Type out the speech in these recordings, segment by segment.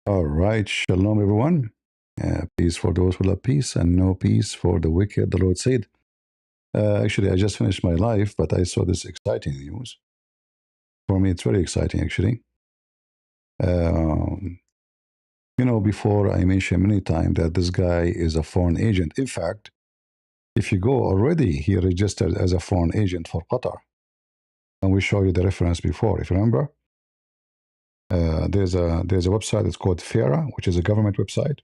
All right, shalom everyone. Peace for those who love peace and no peace for the wicked, the Lord said. Actually, I just finished my life, but I saw this exciting news. For me, it's very exciting actually. Um, before I mentioned many times that this guy is a foreign agent. In fact, if you go already, he registered as a foreign agent for Qatar. And we show you the reference before, if you remember. There's a website, it's called FERA, which is a government website,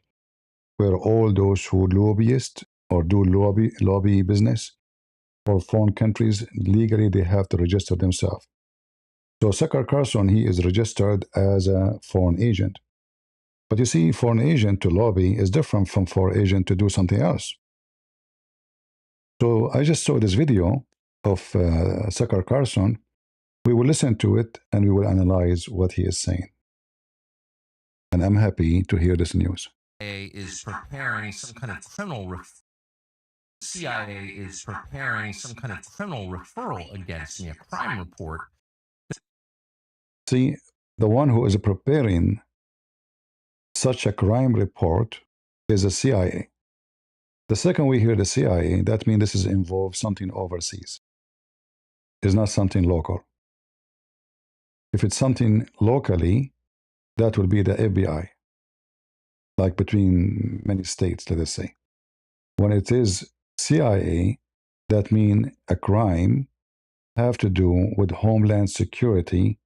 where all those who lobbyists or do lobby business for foreign countries, legally they have to register themselves. So Sakar Carlson, he is registered as a foreign agent. But you see, foreign agent to lobby is different from foreign agent to do something else. So I just saw this video of Sakar Carlson. We will listen to it and we will analyze what he is saying. And I'm happy to hear this news. Is preparing some kind of CIA is preparing some kind of criminal referral against me, a crime report. See, the one who is preparing such a crime report is the CIA. The second we hear the CIA, that means this is involved something overseas. It's not something local. If it's something locally, that will be the FBI, like between many states, let us say. When it is CIA, that means a crime have to do with homeland security,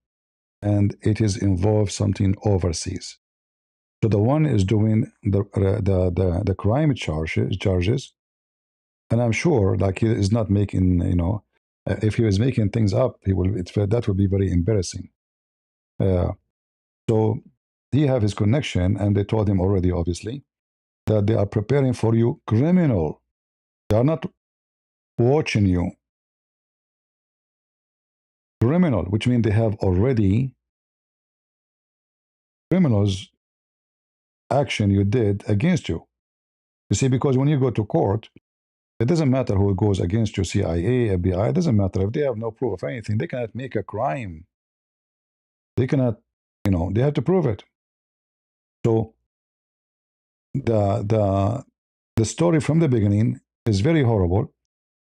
and it is involved something overseas. So the one is doing the crime charges, and I'm sure like he is not making if he was making things up, that would be very embarrassing. So he have his connection, and they told him already, obviously, that they are preparing for you criminal. They are not watching you criminal, which means they have already criminals action you did against you. You see, because when you go to court, it doesn't matter who goes against you, CIA, FBI, it doesn't matter. If they have no proof of anything, they cannot make a crime. They cannot, they have to prove it. So the the story from the beginning is very horrible.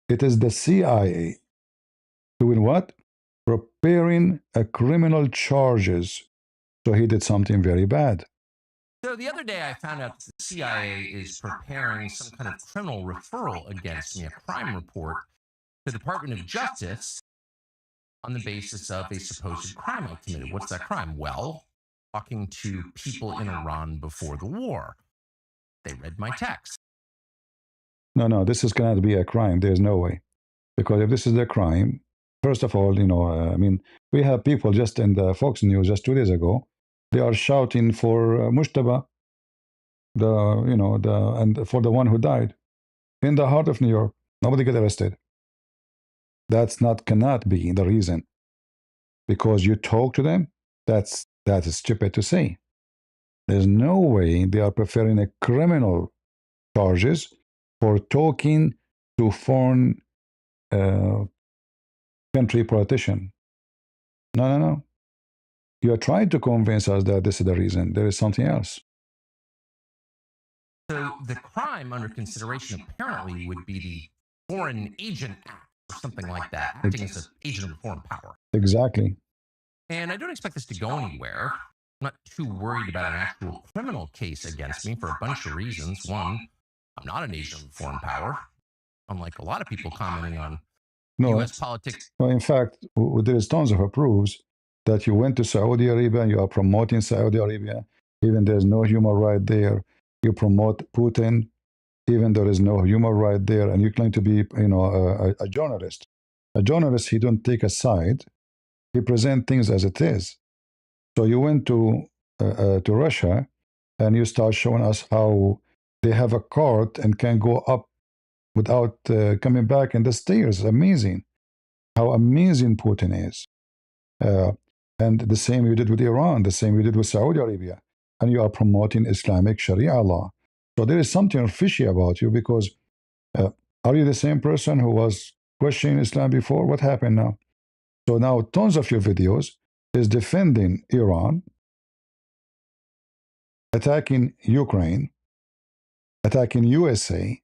It is the CIA doing what? Preparing a criminal charges. So he did something very bad. So the other day, I found out the CIA is preparing some kind of criminal referral against me, a crime report to the Department of Justice on the basis of a supposed crime I committed. What's that crime? Well, talking to people in Iran before the war. They read my text. No, this is cannot be a crime. There's no way. Because if this is a crime, first of all, we have people just in the Fox News just 2 days ago, they are shouting for Mushtaba, and for the one who died in the heart of New York. Nobody get arrested. Cannot be the reason. Because you talk to them, that is stupid to say. There's no way they are preferring a criminal charges for talking to foreign uh, country politician. No. You are trying to convince us that this is the reason. There is something else. So the crime under consideration apparently would be the Foreign Agent Act or something like that, acting as an agent of a foreign power. Exactly. And I don't expect this to go anywhere. I'm not too worried about an actual criminal case against me for a bunch of reasons. One, I'm not an agent of a foreign power, unlike a lot of people commenting on No, U.S. politics. no. In fact, there is tons of proofs that you went to Saudi Arabia and you are promoting Saudi Arabia, even there's no human right there. You promote Putin, even there is no human right there, and you claim to be, a journalist. A journalist, he don't take a side. He present things as it is. So you went to Russia, and you start showing us how they have a cart and can go up without coming back in the stairs. Amazing. How amazing Putin is. Uh, and the same you did with Iran, the same you did with Saudi Arabia. And you are promoting Islamic Sharia law. So there is something fishy about you because uh, are you the same person who was questioning Islam before? What happened now? So now tons of your videos is defending Iran attacking Ukraine, attacking USA,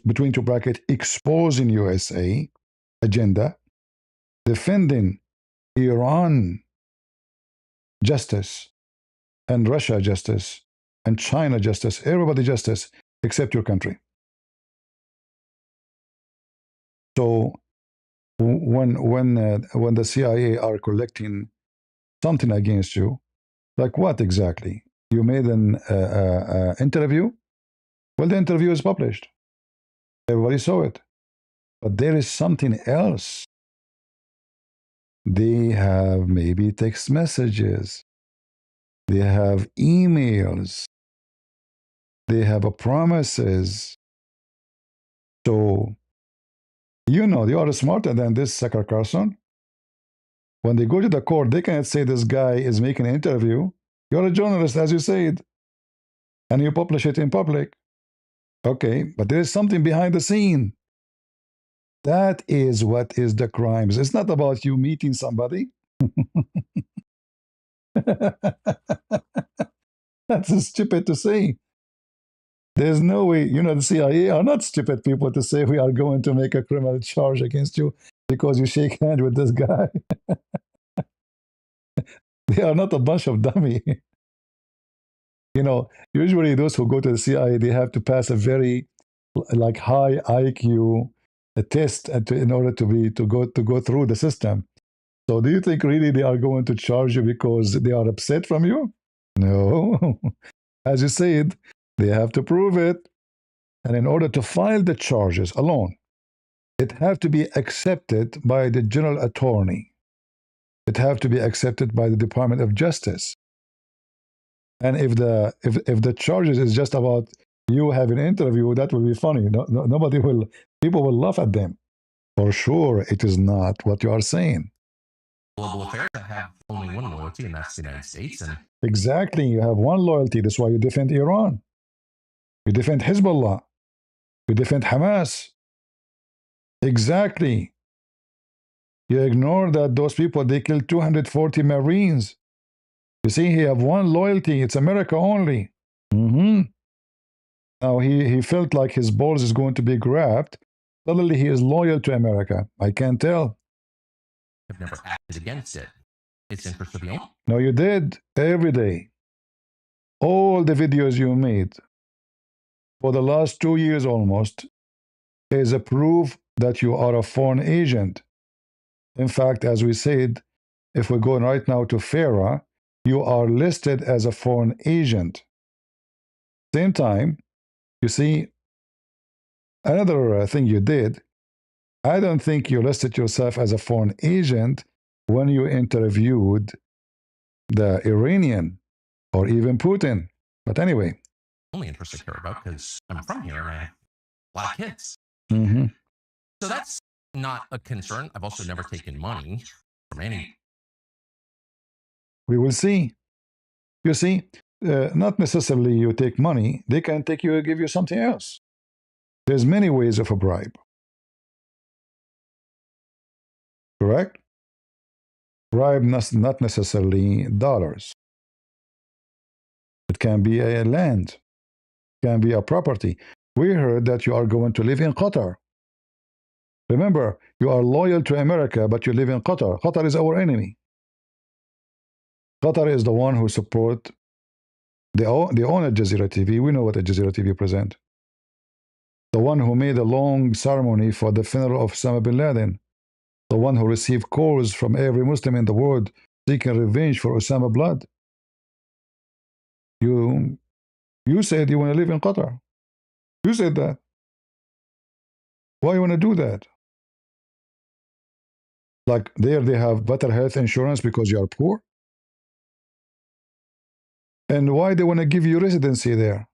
between two brackets, exposing USA agenda, defending Iran justice and Russia justice and China justice, everybody justice except your country. So when the CIA are collecting something against you, like what exactly? You made an interview. Well, the interview is published. Everybody saw it. But there is something else. They have maybe text messages. They have emails. They have promises. So, you know, they are smarter than this sucker Carlson. When they go to the court, they cannot say this guy is making an interview. You're a journalist, as you said, and you publish it in public. Okay, but there is something behind the scene. That is what is the crimes. It's not about you meeting somebody. That's stupid to say. There's no way, you know, the CIA are not stupid people to say we are going to make a criminal charge against you because you shake hands with this guy. They are not a bunch of dummy. You know, usually those who go to the CIA, they have to pass a very like high IQ test in order to go through the system. So do you think really they are going to charge you because they are upset from you? No. As you said, they have to prove it. And in order to file the charges alone, it have to be accepted by the general attorney. It have to be accepted by the Department of Justice. And if the charges is just about you having an interview, that will be funny. Nobody will, people will laugh at them. For sure, it is not what you are saying. Global affairs have only one loyalty, and that's the United States. And exactly, you have one loyalty. That's why you defend Iran. You defend Hezbollah. You defend Hamas. Exactly. You ignore that those people, they killed 240 Marines. You see, he have one loyalty. It's America only. Now, he felt like his balls is going to be grabbed. Suddenly, he is loyal to America. I can't tell. have never acted against it. Its interest of the owner. No, you did. Every day. All the videos you made for the last 2 years almost is a proof that you are a foreign agent. In fact, as we said, if we go right now to FARA, you are listed as a foreign agent. Same time, you see, another thing you did, I don't think you listed yourself as a foreign agent when you interviewed the Iranian or even Putin. But anyway. Only interest I care about because I'm from here and I have a lot of kids. So that's not a concern. I've also never taken money from any. We will see. You see, not necessarily you take money. They can take you, give you something else. There's many ways of a bribe. Correct? Bribe not necessarily dollars. It can be a land. It can be a property. We heard that you are going to live in Qatar. Remember, you are loyal to America, but you live in Qatar. Qatar is our enemy. Qatar is the one who support. They own Al Jazeera TV. We know what Al Jazeera TV present. The one who made a long ceremony for the funeral of Osama bin Laden. The one who received calls from every Muslim in the world seeking revenge for Osama blood. You said you want to live in Qatar. You said that. Why you want to do that? Like there they have better health insurance because you are poor? And why they want to give you residency there?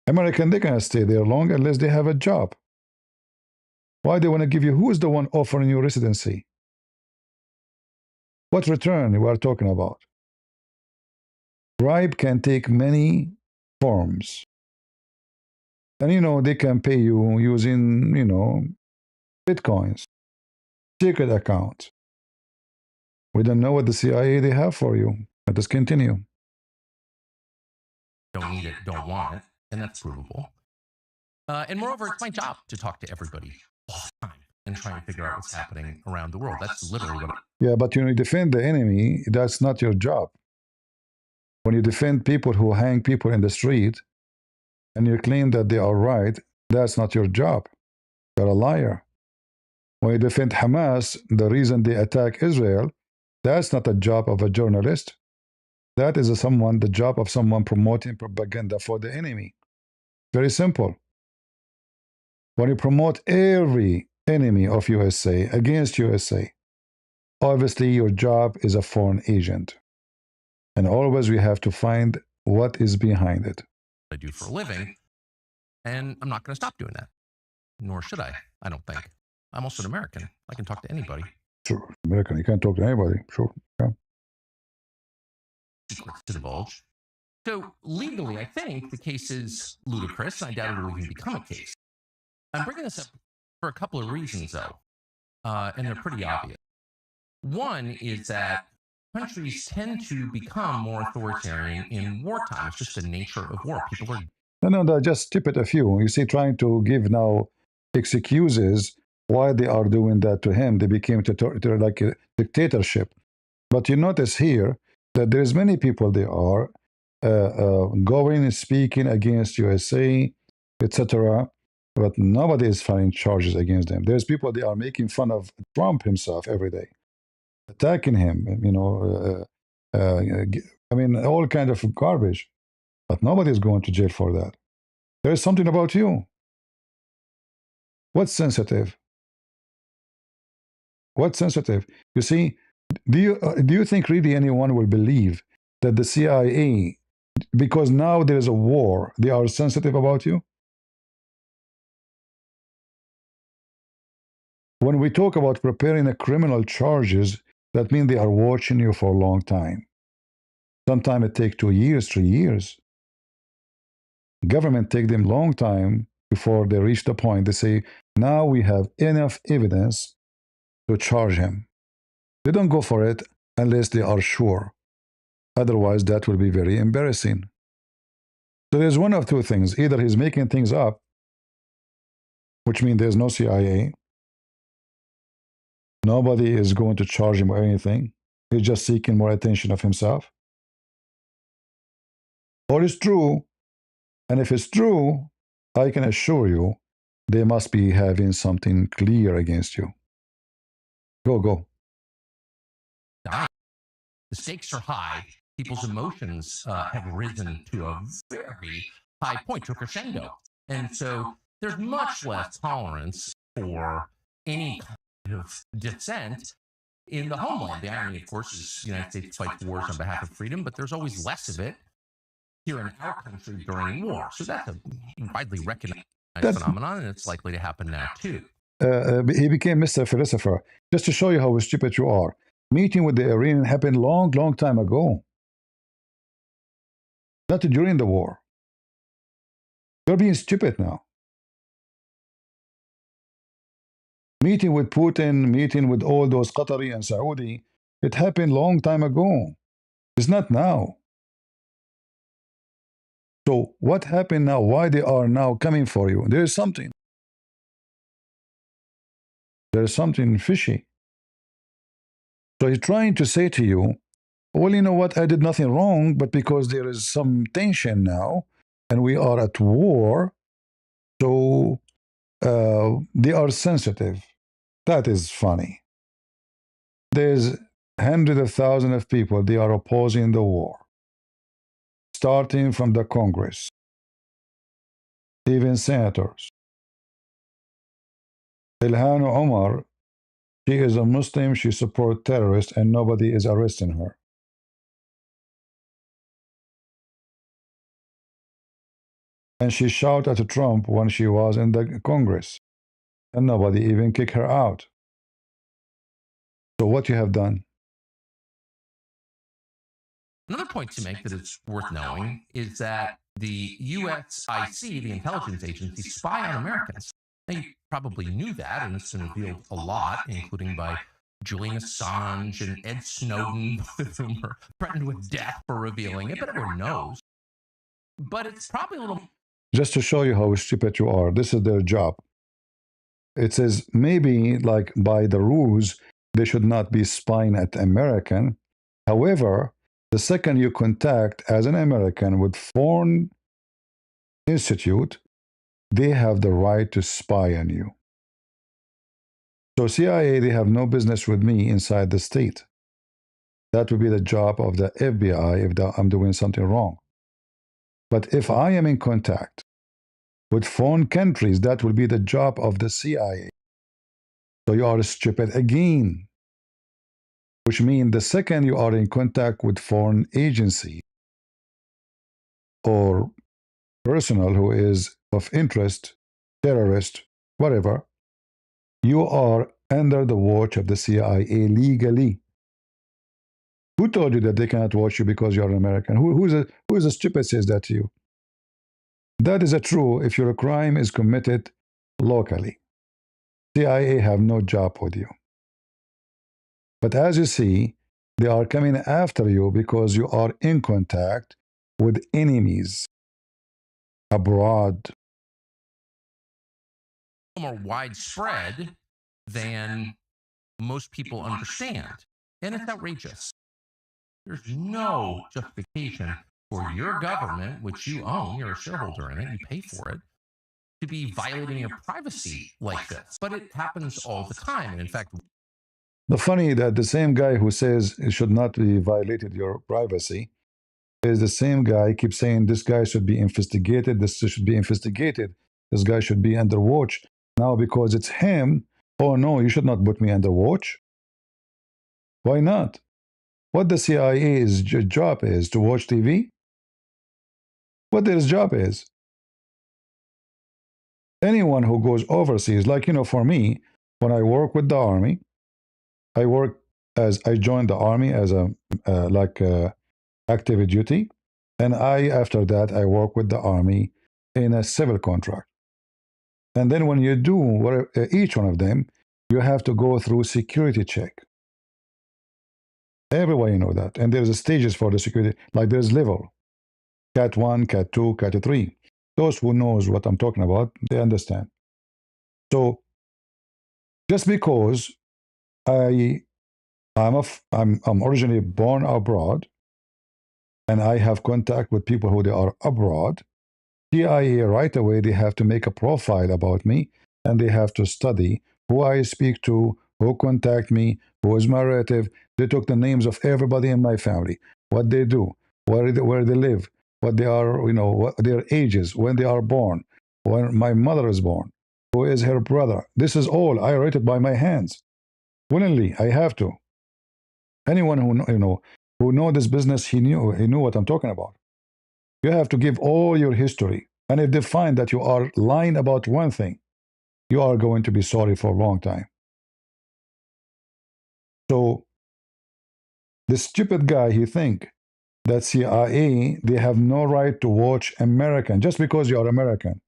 American, they can't stay there long unless they have a job. Why they want to give you? Who is the one offering you residency? What return we are talking about? Bribe can take many forms. And, you know, they can pay you using, you know, Bitcoins, secret accounts. We don't know what the CIA they have for you. Let us continue. Don't need it, don't want it, and that's provable. And moreover, it's my job to talk to everybody all the time and try and figure out what's happening around the world. That's literally what. Yeah, but when you defend the enemy, that's not your job. When you defend people who hang people in the street and you claim that they are right, that's not your job. You're a liar. When you defend Hamas, the reason they attack Israel, that's not a job of a journalist. That is the job of someone promoting propaganda for the enemy. Very simple. When you promote every enemy of USA against USA, obviously your job is a foreign agent. And always we have to find what is behind it. I do for a living, and I'm not going to stop doing that. Nor should I don't think. I'm also an American. I can talk to anybody. Sure, American, you can't talk to anybody. Sure, yeah. Secrets to divulge. So legally, I think the case is ludicrous, and I doubt it will even become a case. I'm bringing this up for a couple of reasons, though, and they're pretty obvious. One is that countries tend to become more authoritarian in wartime. It's just the nature of war. People are No, just tip it a few. You see, trying to give now excuses why they are doing that to him. They became like a dictatorship. But you notice here that there's many people they are going and speaking against USA, etc. But nobody is filing charges against them. There's people they are making fun of Trump himself every day, attacking him. I mean, all kind of garbage. But nobody is going to jail for that. There is something about you. What's sensitive? What's sensitive? You see, do you think really anyone will believe that the CIA, because now there is a war, they are sensitive about you? When we talk about preparing a criminal charges, that means they are watching you for a long time. Sometimes it takes 2 years, 3 years. Government take them long time before they reach the point. They say, now we have enough evidence to charge him. They don't go for it unless they are sure. Otherwise, that will be very embarrassing. So there's one of two things. Either he's making things up, which means there's no CIA. Nobody is going to charge him or anything. He's just seeking more attention of himself. Or it's true. And if it's true, I can assure you, they must be having something clear against you. Go. dying. The stakes are high. People's emotions have risen to a very high point, to a crescendo. And so there's much less tolerance for any kind of dissent in the homeland. The irony, of course, is the United States fights wars on behalf of freedom, but there's always less of it here in our country during war. So that's a widely recognized phenomenon, and it's likely to happen now too. He became Mr. Philosopher. Just to show you how stupid you are. Meeting with the Iranian happened long time ago. Not during the war. You're being stupid now. Meeting with Putin, meeting with all those Qatari and Saudi, it happened long time ago. It's not now. So what happened now? Why they are now coming for you? There is something. There is something fishy. So he's trying to say to you, well, you know what? I did nothing wrong, but because there is some tension now, and we are at war, so they are sensitive. That is funny. There's hundreds of thousands of people, they are opposing the war, starting from the Congress, even senators. Ilhan Omar, she is a Muslim, she supports terrorists, and nobody is arresting her. And she shouted at Trump when she was in the Congress, and nobody even kicked her out. So what you have done? Another point to make that is worth knowing is that the USIC, the intelligence agency, spy on Americans. Now, you probably knew that, and it's been revealed a lot, including by Julian Assange and Ed Snowden, both of whom were threatened with death for revealing it, but everyone knows. But it's probably a little. Just to show you how stupid you are, this is their job. It says maybe, like by the rules, they should not be spying at American. However, the second you contact as an American with foreign institute, they have the right to spy on you. So CIA, they have no business with me inside the state. That would be the job of the FBI if I'm doing something wrong. But if I am in contact with foreign countries, that will be the job of the CIA. So you are stupid again, which means the second you are in contact with foreign agency or personnel who is of interest, terrorist, whatever, you are under the watch of the CIA legally. Who told you that they cannot watch you because you're an American? Who is the stupid says that to you? That is a true if your crime is committed locally. CIA have no job with you. But as you see, they are coming after you because you are in contact with enemies abroad. More widespread than most people understand. And it's outrageous. There's no justification for your government, which you own, you're a shareholder in it, you pay for it, to be violating your privacy like this. But it happens all the time. And in fact, The funny that the same guy who says it should not be violated your privacy is the same guy keeps saying this guy should be investigated, this should be investigated, this guy should be under watch. Now because it's him, oh no, you should not put me under watch. Why not? What the CIA's job is to watch TV? What their job is? Anyone who goes overseas, like for me, when I work with the army, I joined the army as a active duty, and after that I work with the army in a civil contract. And then when you do each one of them, you have to go through security check. Everybody know that, and there's stages for the security. Like there's level, Cat 1, Cat 2, Cat 3. Those who knows what I'm talking about, they understand. So just because I'm originally born abroad, and I have contact with people who they are abroad, CIA right away they have to make a profile about me, and they have to study who I speak to, who contact me, who is my relative. They took the names of everybody in my family, what they do, where they live, what they are, what their ages, when they are born, when my mother is born, who is her brother. This is all I write it by my hands. Willingly, I have to. Anyone who know this business, he knew what I'm talking about. You have to give all your history. And if they find that you are lying about one thing, you are going to be sorry for a long time. So this stupid guy, he think that CIA, they have no right to watch American just because you are American.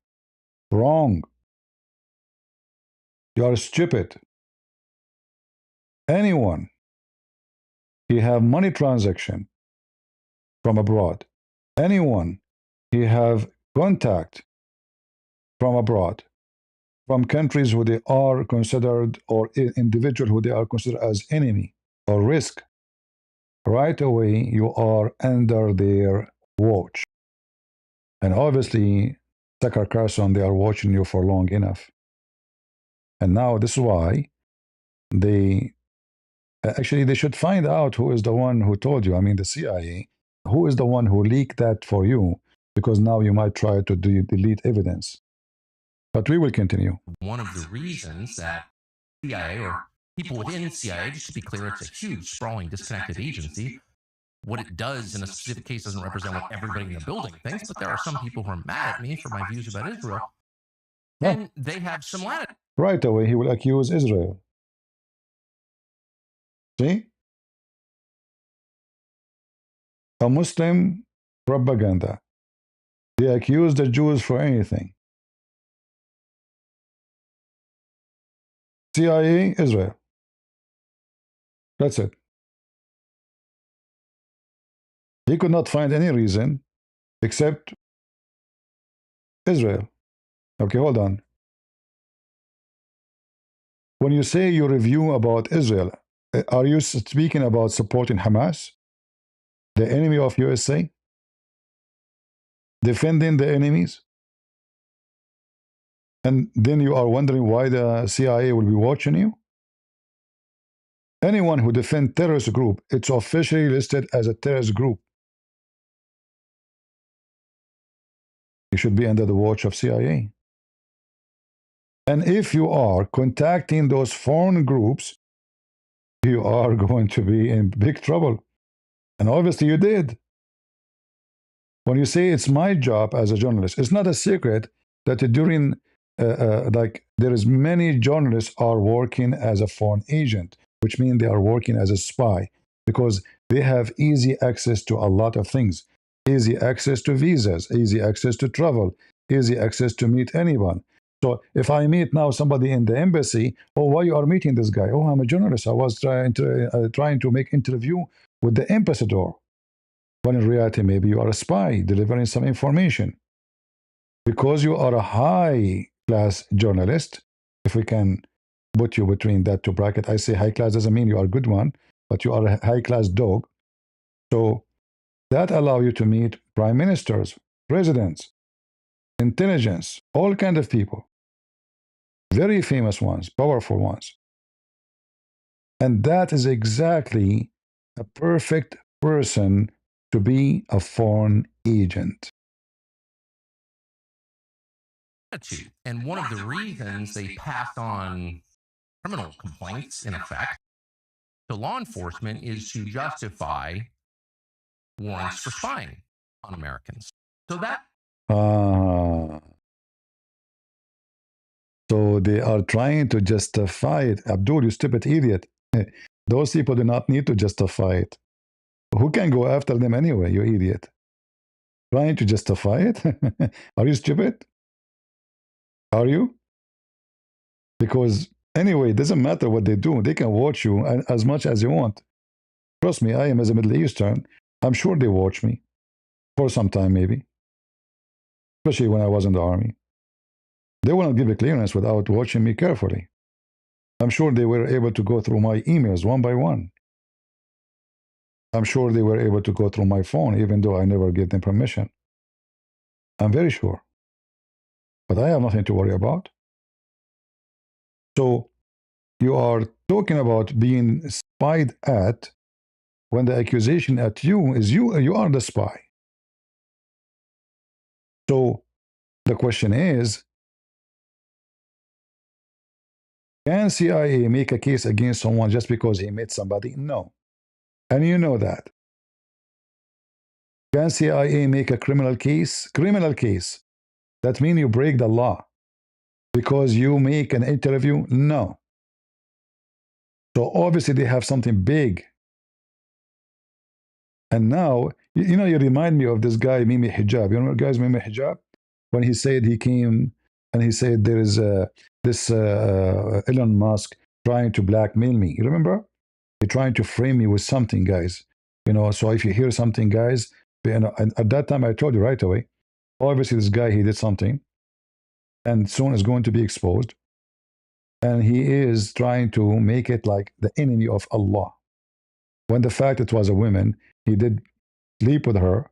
Wrong. You are stupid. Anyone, he have money transaction from abroad. Anyone, he have contact from abroad, from countries who they are considered, or individual who they are considered as enemy or risk, right away you are under their watch. And obviously, Tucker Carlson, they are watching you for long enough. And now this is why they actually they should find out who is the one who told you. I mean, the CIA, who is the one who leaked that for you, because now you might try to delete evidence. But we will continue. one of the reasons that CIA or people within CIA, just to be clear, it's a huge, sprawling, disconnected agency. What it does in a specific case doesn't represent what everybody in the building thinks, but there are some people who are mad at me for my views about Israel. And they have some latitude. Right away, he will accuse Israel. See? A Muslim propaganda. They accuse the Jews for anything. CIA, Israel. That's it. He could not find any reason except Israel. Okay, hold on. When you say you review about Israel, are you speaking about supporting Hamas, the enemy of USA, defending the enemies? And then you are wondering why the CIA will be watching you? Anyone who defends terrorist group, it's officially listed as a terrorist group. You should be under the watch of CIA. And if you are contacting those foreign groups, you are going to be in big trouble. And obviously you did. When you say it's my job as a journalist, it's not a secret that during like there is many journalists are working as a foreign agent, which means they are working as a spy because they have easy access to a lot of things, easy access to visas, easy access to travel, easy access to meet anyone. So if I meet now somebody in the embassy, oh, why you are meeting this guy? Oh, I'm a journalist. I was trying to make interview with the ambassador. When in reality, maybe you are a spy delivering some information. Because you are a high class journalist, if we can put you between that two brackets, I say high class doesn't mean you are a good one, but you are a high class dog. So that allow you to meet prime ministers, presidents, intelligence, all kind of people, very famous ones, powerful ones. And that is exactly a perfect person to be a foreign agent. And one of the reasons they passed on criminal complaints, in effect, to law enforcement is to justify warrants for spying on Americans. So that. So they are trying to justify it. Abdul, you stupid idiot. Those people do not need to justify it. Who can go after them anyway, you idiot? Trying to justify it? Are you stupid? Are you? Because anyway, it doesn't matter what they do. They can watch you as much as you want. Trust me, I am as a Middle Eastern. I'm sure they watch me for some time, maybe, especially when I was in the army. They will not give a clearance without watching me carefully. I'm sure they were able to go through my emails one by one. I'm sure they were able to go through my phone, even though I never gave them permission. I'm very sure. But I have nothing to worry about. So you are talking about being spied at when the accusation at you is you are the spy. So the question is, can CIA make a case against someone just because he met somebody? No. And you know that. Can CIA make a criminal case? Criminal case. That means you break the law because you make an interview? No. So obviously they have something big. And now, you know, you remind me of this guy, Mimi Hijab. You know, guys, Mimi Hijab? When he said he came and he said there is this Elon Musk trying to blackmail me. You remember? He's trying to frame me with something, guys. You know, so if you hear something, guys, you know, and at that time I told you right away, obviously this guy, he did something and soon is going to be exposed. And he is trying to make it like the enemy of Allah. When the fact it was a woman, he did sleep with her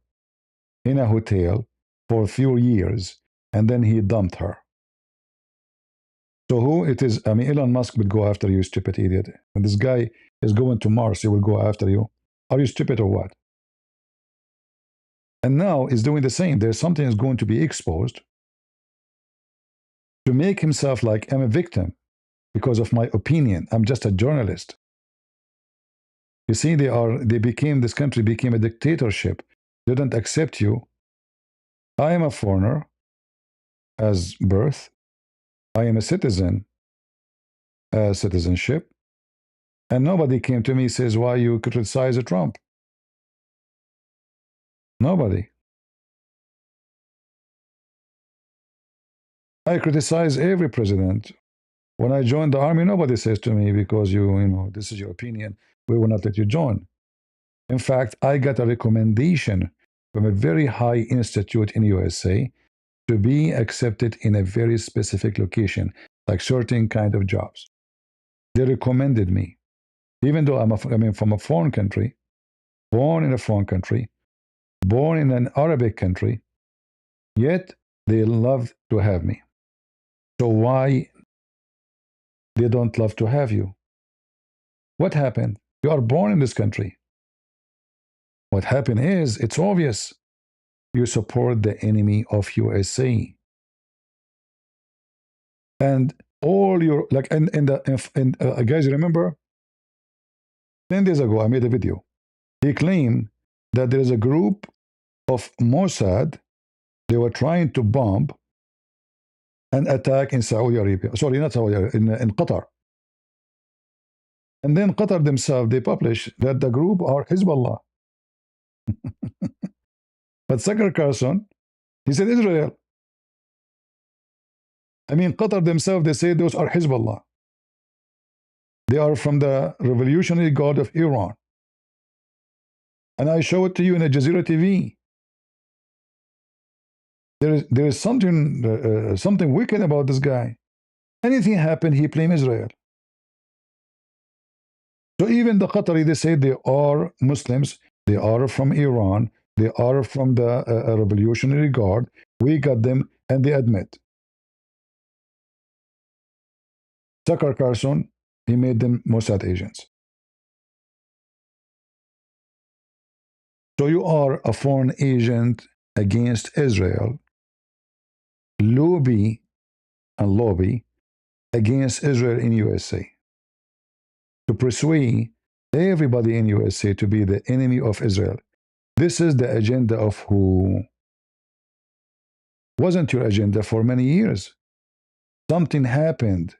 in a hotel for a few years, and then he dumped her. So who it is? I mean, Elon Musk would go after you, stupid idiot. When this guy is going to Mars, he will go after you. Are you stupid or what? And now he's doing the same. There's something is going to be exposed to make himself like I'm a victim because of my opinion. I'm just a journalist. You see, this country became a dictatorship. They don't accept you. I am a foreigner as birth. I am a citizen as citizenship. And nobody came to me and says, why you criticize Trump? Nobody. I criticize every president. When I joined the army, nobody says to me, because you know, this is your opinion, We will not let you join. In fact, I got a recommendation from a very high institute in USA to be accepted in a very specific location, like certain kind of jobs. They recommended me, even though I mean, from a foreign country, born in a foreign country, born in an Arabic country, yet they love to have me. So why they don't love to have you? What happened? You are born in this country. What happened is, it's obvious. You support the enemy of USA. And all your, like, guys, remember, 10 days ago, I made a video. He claimed that there is a group of Mossad, they were trying to bomb an attack in Saudi Arabia. Sorry, not Saudi Arabia, in Qatar. And then Qatar themselves, they publish that the group are Hezbollah. But Tucker Carlson, he said Israel. I mean, Qatar themselves, they say those are Hezbollah. They are from the Revolutionary Guard of Iran. And I show it to you in Al Jazeera TV. There is something wicked about this guy. Anything happen, he blame Israel. So even the Qatari, they say they are Muslims, they are from Iran, they are from the Revolutionary Guard. We got them, and they admit. Tucker Carlson, he made them Mossad agents. So you are a foreign agent against Israel, lobby against Israel in USA, to persuade everybody in USA to be the enemy of Israel. This is the agenda of who? Wasn't your agenda for many years. Something happened,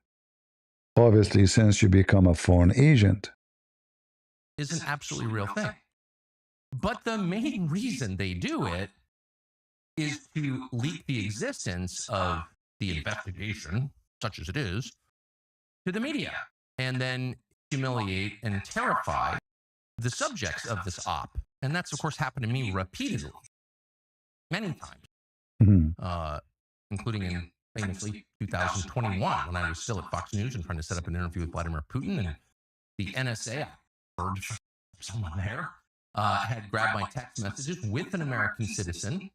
obviously, since you become a foreign agent. Is an absolutely real thing. But the main reason they do it is to leak the existence of the investigation, such as it is, to the media, and then humiliate and terrify the subjects of this op. And that's, of course, happened to me repeatedly, many times, including in famously 2021 when I was still at Fox News and trying to set up an interview with Vladimir Putin. And the NSA, I heard from someone there, had grabbed my text messages with an American citizen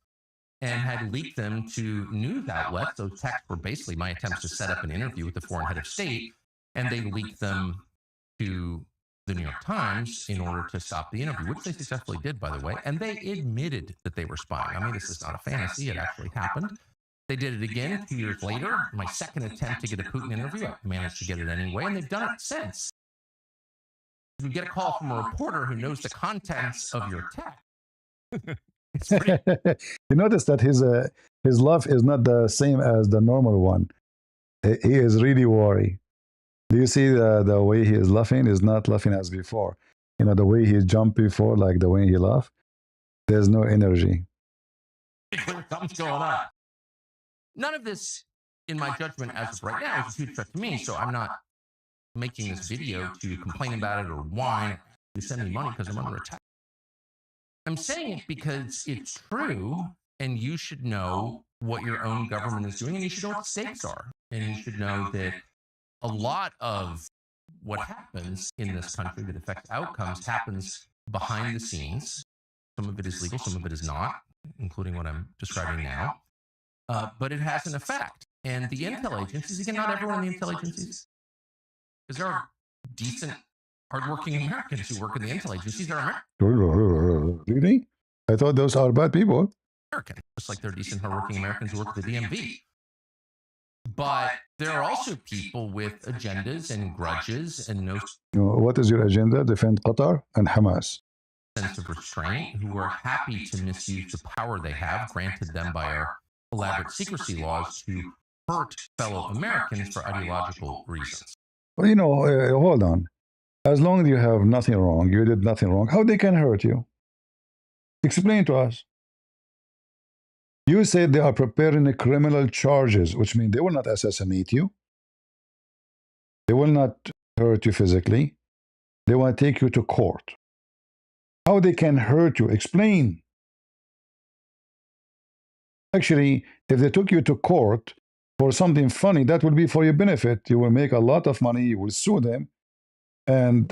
and had leaked them to news outlets. Those texts were basically my attempts to set up an interview with the foreign head of state, and they leaked them to the New York Times in order to stop the interview, which they successfully did, by the way. And they admitted that they were spying. I mean, this is not a fantasy. It actually happened. They did it again 2 years later. My second attempt to get a Putin interview, I managed to get it anyway, and they've done it since. You get a call from a reporter who knows the contents of your text. You notice that his laugh is not the same as the normal one. He is really worried. Do you see the way he is laughing is not laughing as before? You know, the way he jumped before, like the way he laughed, there's no energy. Something's going on. None of this, in my judgment, as of right now, is a huge threat to me, so I'm not making this video to complain about it or whine. You send me money because I'm under attack. I'm saying it because it's true, and you should know what your own government is doing, and you should know what the stakes are. And you should know that a lot of what happens in this country that affects outcomes happens behind the scenes. Some of it is legal, some of it is not, including what I'm describing now. But it has an effect. And the intel agencies, again, not everyone in the intel agencies, because there are decent, hardworking Americans who work in the intel agencies. They're American. Really? I thought those are bad people. American, just like there are decent, hardworking Americans who work at the DMV. But there are also people with agendas and grudges and no What is your agenda? Defend Qatar and Hamas. Sense of restraint, who are happy to misuse the power they have granted them by our elaborate secrecy laws to hurt fellow Americans for ideological reasons. Well, hold on. As long as you have nothing wrong, you did nothing wrong, how they can hurt you? Explain to us. You said they are preparing criminal charges, which means they will not assassinate you. They will not hurt you physically. They want to take you to court. How they can hurt you? Explain. Actually, if they took you to court for something funny, that will be for your benefit. You will make a lot of money. You will sue them, and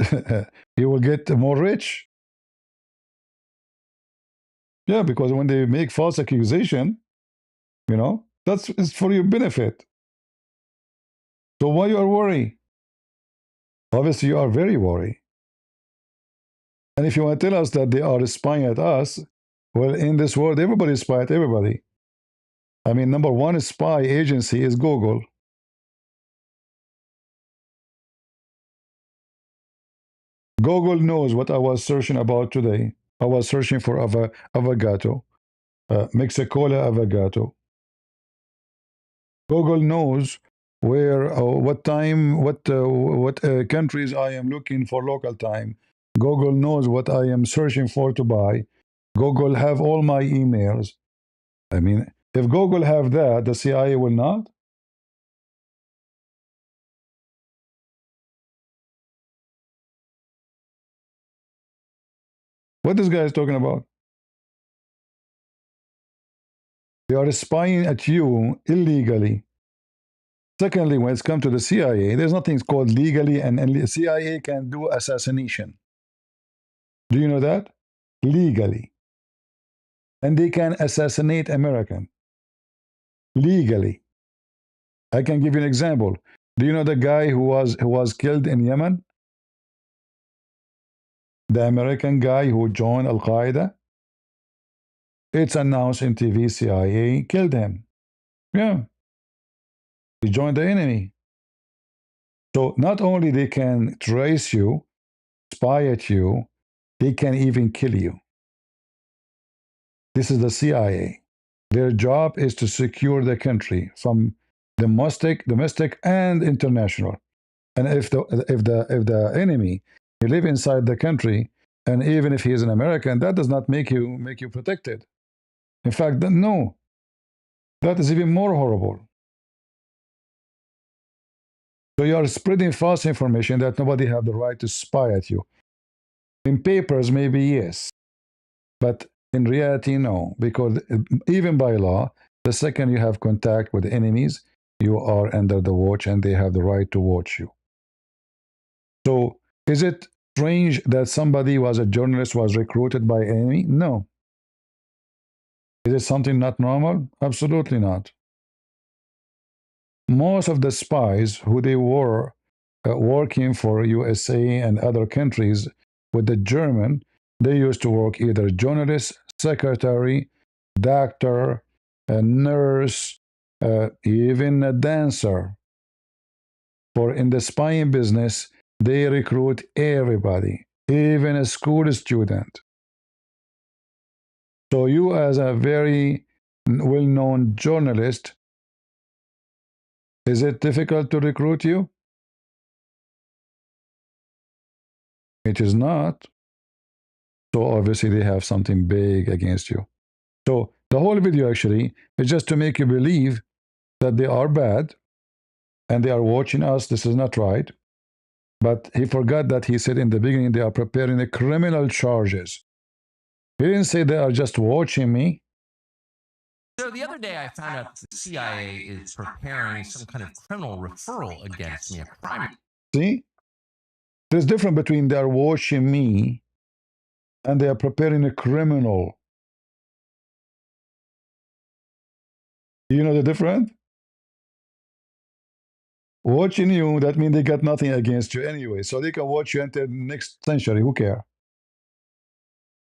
you will get more rich. Yeah, because when they make false accusation, that's it's for your benefit. So why you are worried? Obviously, you are very worried. And if you want to tell us that they are spying at us, well, in this world, everybody spy at everybody. I mean, number one spy agency is Google. Google knows what I was searching about today. I was searching for avocado, Mexicola avocado. Google knows where, what time, what countries I am looking for local time. Google knows what I am searching for to buy. Google have all my emails. I mean, if Google have that, the CIA will not. What this guy is talking about? They are spying at you illegally. Secondly, when it's come to the CIA, there's nothing called legally, and CIA can do assassination. Do you know that? Legally. And they can assassinate American legally. I can give you an example. Do you know the guy who was killed in Yemen? The American guy who joined Al Qaeda? It's announced in TV, CIA killed him. Yeah. He joined the enemy. So not only they can trace you, spy at you, they can even kill you. This is the CIA. Their job is to secure the country from domestic and international. And if the enemy you live inside the country, and even if he is an American, that does not make you protected. In fact, no, that is even more horrible. So you are spreading false information that nobody have the right to spy at you. In papers, maybe yes, but in reality, no, because even by law, the second you have contact with enemies, you are under the watch, and they have the right to watch you. So is it strange that somebody was a journalist was recruited by enemy? No. Is it something not normal? Absolutely not. Most of the spies who they were working for USA and other countries with the German, they used to work either journalist, secretary, doctor, a nurse, even a dancer. For in the spying business, they recruit everybody, even a school student. So you, as a very well-known journalist, is it difficult to recruit you? It is not. So obviously they have something big against you. So the whole video actually is just to make you believe that they are bad and they are watching us. This is not right. But he forgot that he said in the beginning they are preparing the criminal charges. He didn't say they are just watching me. So the other day I found out the CIA is preparing some kind of criminal referral against me, a crime. See? There's difference between they are watching me and they are preparing a criminal. You know the difference? Watching you, that means they got nothing against you anyway. So they can watch you until next century. Who cares?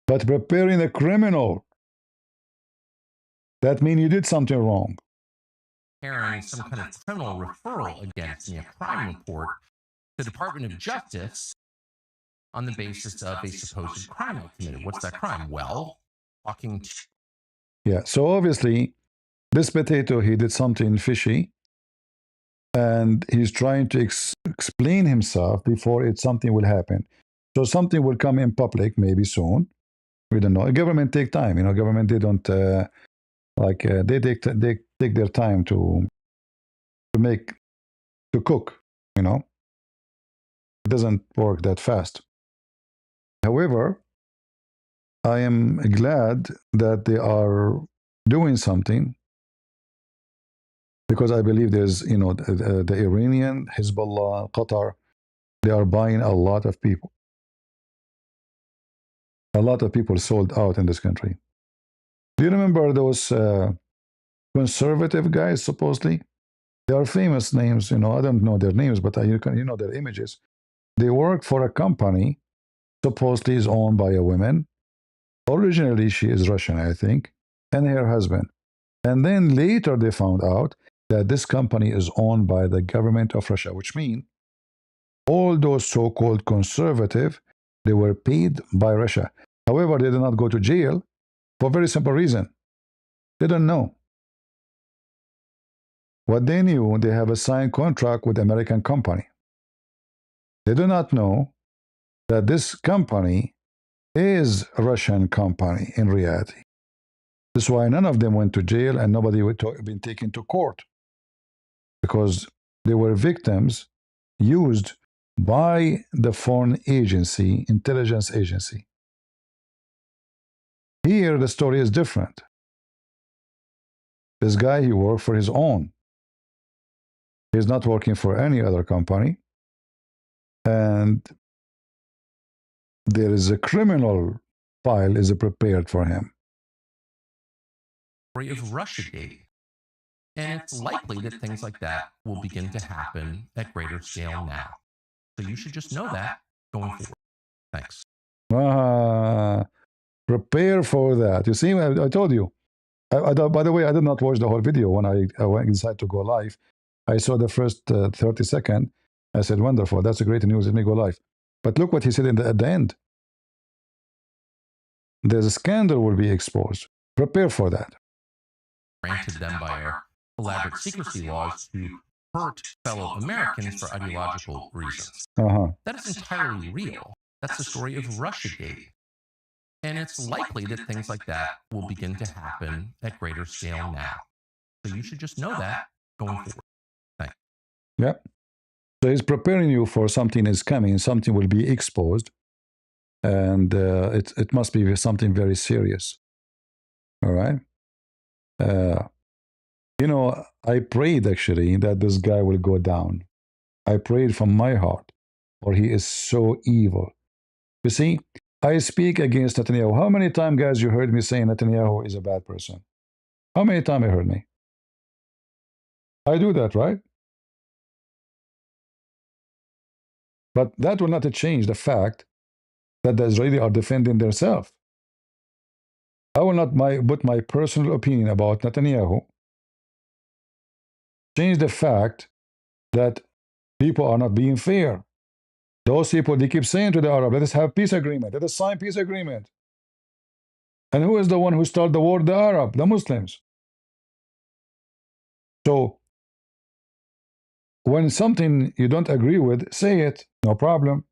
But preparing a criminal, that means you did something wrong. Preparing some kind of criminal referral against me, a crime report, to the Department of Justice on the basis of a supposed crime I committed. What's that crime? Well, talking to... Yeah, so obviously, this potato, he did something fishy, and he's trying to explain himself before something will happen. So something will come in public maybe soon. We don't know. Government take time. Government, they don't, they take their time to cook. It doesn't work that fast. However, I am glad that they are doing something because I believe there's, the Iranian, Hezbollah, Qatar, they are buying a lot of people. A lot of people sold out in this country. Do you remember those conservative guys, supposedly? They are famous names, I don't know their names, but you know their images. They work for a company, supposedly is owned by a woman. Originally, she is Russian, I think, and her husband. And then later they found out that this company is owned by the government of Russia, which means all those so-called conservative, they were paid by Russia. However, they did not go to jail for a very simple reason. They don't know. What they knew, they have a signed contract with the American company. They do not know that this company is a Russian company in reality. That's why none of them went to jail and nobody would been taken to court because they were victims used by the foreign agency, intelligence agency. Here, the story is different. This guy, he worked for his own. He's not working for any other company. And there is a criminal file is prepared for him. Story of Russiagate. And it's likely that things like that will begin to happen at greater scale now. So you should just know that going forward. Thanks. Prepare for that. You see, I told you. By the way, I did not watch the whole video when I decided to go live. I saw the first 30 seconds. I said, wonderful, that's a great news, let me go live. But look what he said at the end. The scandal will be exposed. Prepare for that. Granted them by our elaborate secrecy laws to hurt fellow Americans for ideological reasons. That is entirely real. That's the story of Russiagate. And it's likely that things like that will begin to happen at greater scale now. So you should just know that going forward. Thanks. Yeah. So he's preparing you for something is coming, something will be exposed, and it must be something very serious. All right? I prayed actually that this guy will go down. I prayed from my heart, for he is so evil. You see, I speak against Netanyahu. How many times, guys, you heard me say Netanyahu is a bad person? How many times you heard me? I do that, right? But that will not change the fact that the Israelis are defending themselves. I will not put my personal opinion about Netanyahu. Change the fact that people are not being fair. Those people, they keep saying to the Arab, let us have peace agreement. Let us sign peace agreement. And who is the one who started the war? The Arab, the Muslims. So when something you don't agree with, say it, no problem.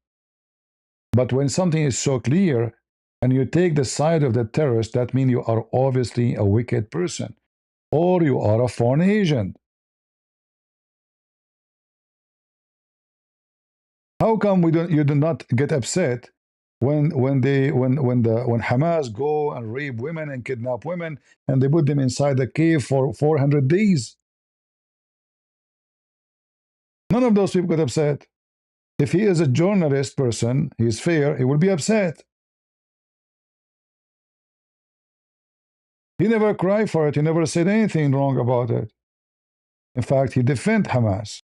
But when something is so clear and you take the side of the terrorist, that means you are obviously a wicked person or you are a foreign agent. How come you do not get upset when Hamas go and rape women and kidnap women and they put them inside a cave for 400 days? None of those people got upset. If he is a journalist person, he's fair, he will be upset. He never cried for it. He never said anything wrong about it. In fact, he defended Hamas.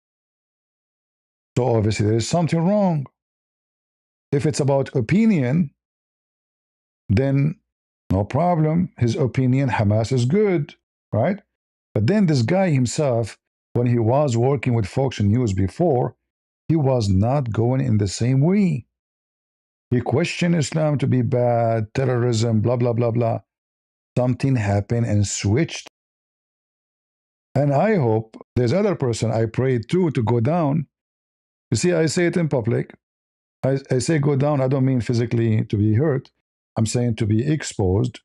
So obviously there is something wrong. If it's about opinion, then no problem. His opinion, Hamas is good, right? But then this guy himself, when he was working with Fox News before, he was not going in the same way. He questioned Islam to be bad, terrorism, blah, blah, blah, blah. Something happened and switched. And I hope there's other person I prayed to go down. You see, I say it in public. I say go down, I don't mean physically to be hurt. I'm saying to be exposed.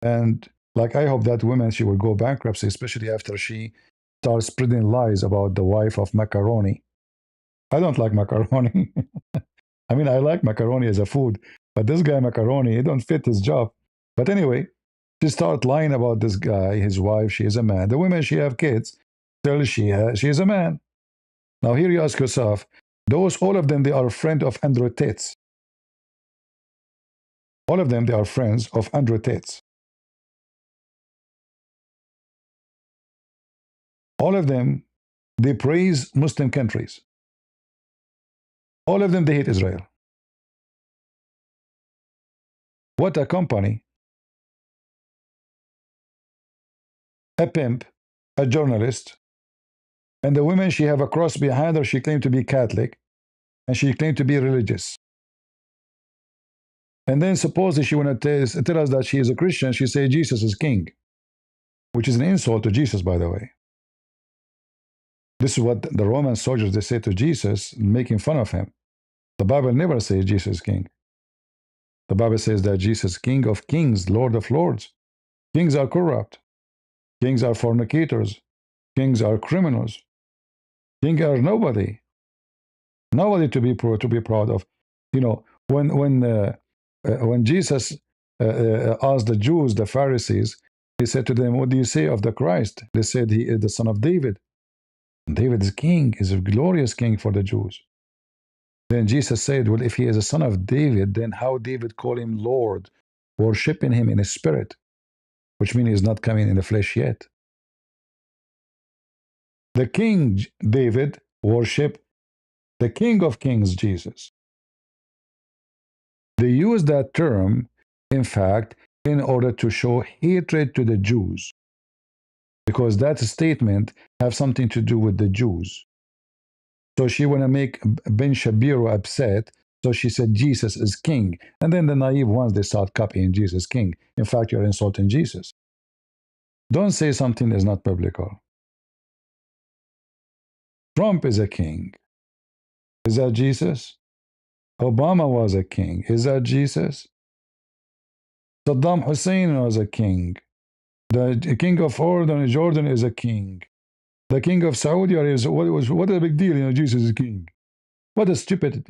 And like I hope that woman, she will go bankruptcy, especially after she starts spreading lies about the wife of macaroni. I don't like macaroni. I mean, I like macaroni as a food, But this guy Macaroni, he don't fit his job. But anyway, she start lying about this guy, his wife. She is a man. The women she have kids, still she is a man. Now here you ask yourself, those all of them they are friends of Andrew Tate's. All of them they are friends of Andrew Tate's. All of them they praise Muslim countries. All of them they hate Israel. What a company, a pimp, a journalist, and the women she have a cross behind her, she claimed to be Catholic, and she claimed to be religious. And then supposedly she want to tell us that she is a Christian, she say Jesus is king, which is an insult to Jesus, by the way. This is what the Roman soldiers, they say to Jesus, making fun of him. The Bible never says Jesus is king. The Bible says that Jesus is King of kings, Lord of lords. Kings are corrupt. Kings are fornicators. Kings are criminals. Kings are nobody. Nobody to be proud of. You know, when Jesus asked the Jews, the Pharisees, he said to them, "What do you say of the Christ?" They said, "He is the son of David." David is king, is a glorious king for the Jews. Then Jesus said, "Well, if he is a son of David, then how David call him Lord, worshiping him in his spirit, which means he's not coming in the flesh yet." The king David worship the King of Kings, Jesus. They use that term, in fact, in order to show hatred to the Jews, because that statement have something to do with the Jews. So she want to make Ben Shapiro upset. So she said Jesus is king. And then the naive ones, they start copying Jesus king. In fact, you're insulting Jesus. Don't say something that's not biblical. Trump is a king. Is that Jesus? Obama was a king. Is that Jesus? Saddam Hussein was a king. The king of Jordan is a king. The king of Saudi Arabia is what a big deal, Jesus is king. What a stupid,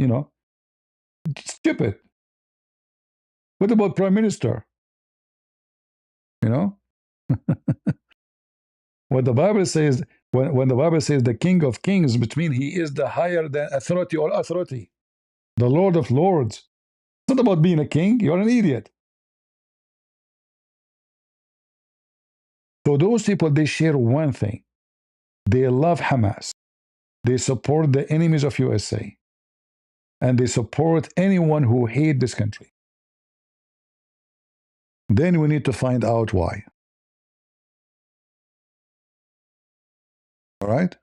stupid. What about prime minister? You know? What the Bible says, when the Bible says the King of Kings, which means he is the higher than authority or authority, the Lord of Lords. It's not about being a king. You're an idiot. So those people, they share one thing. They love Hamas. They support the enemies of USA. And they support anyone who hate this country. Then we need to find out why. All right?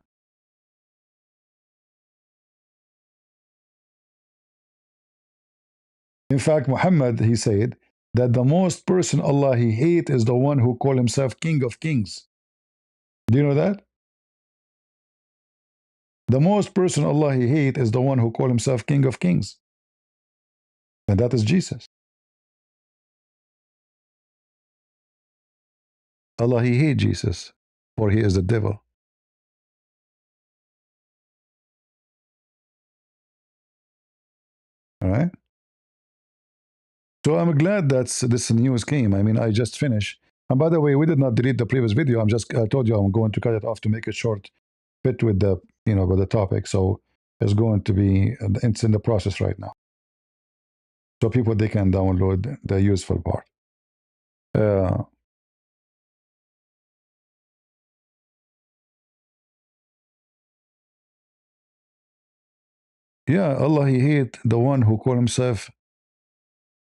In fact, Muhammad, he said that the most person Allah he hate is the one who call himself King of Kings. Do you know that? The most person Allah he hate is the one who call himself King of Kings. And that is Jesus. Allah he hate Jesus, for he is the devil. All right? So I'm glad that this news came. I mean, I just finished. And by the way, we did not delete the previous video. I told you I'm going to cut it off to make it short, fit with the, with the topic. So it's going to be, it's in the process right now. So people, they can download the useful part. Yeah, Allah, he hate the one who call himself,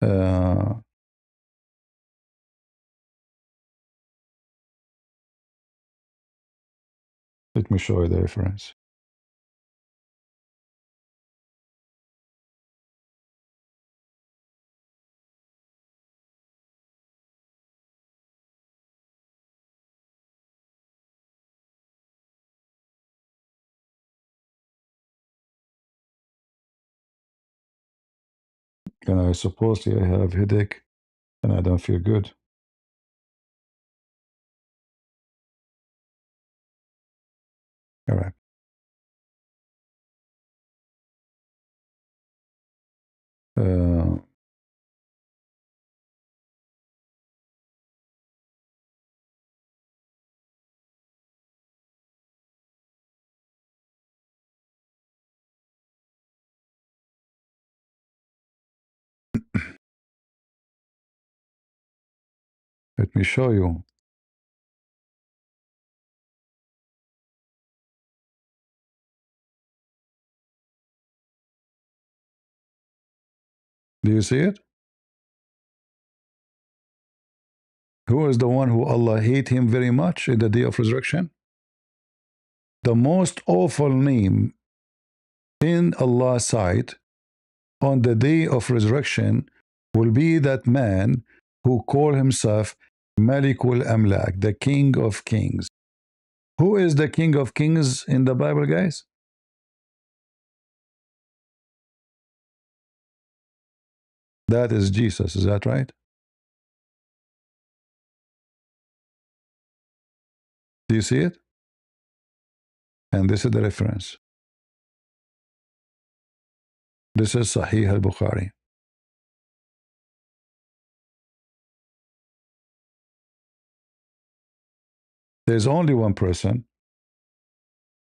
let me show you the reference. And I supposedly I have headache and I don't feel good. All right. Let me show you. Do you see it? Who is the one who Allah hate him very much in the day of resurrection? The most awful name in Allah's sight on the day of resurrection will be that man who call himself Malikul Amlak, the King of Kings. Who is the King of Kings in the Bible, guys? That is Jesus, is that right? Do you see it? And this is the reference. This is Sahih al-Bukhari. There's only one person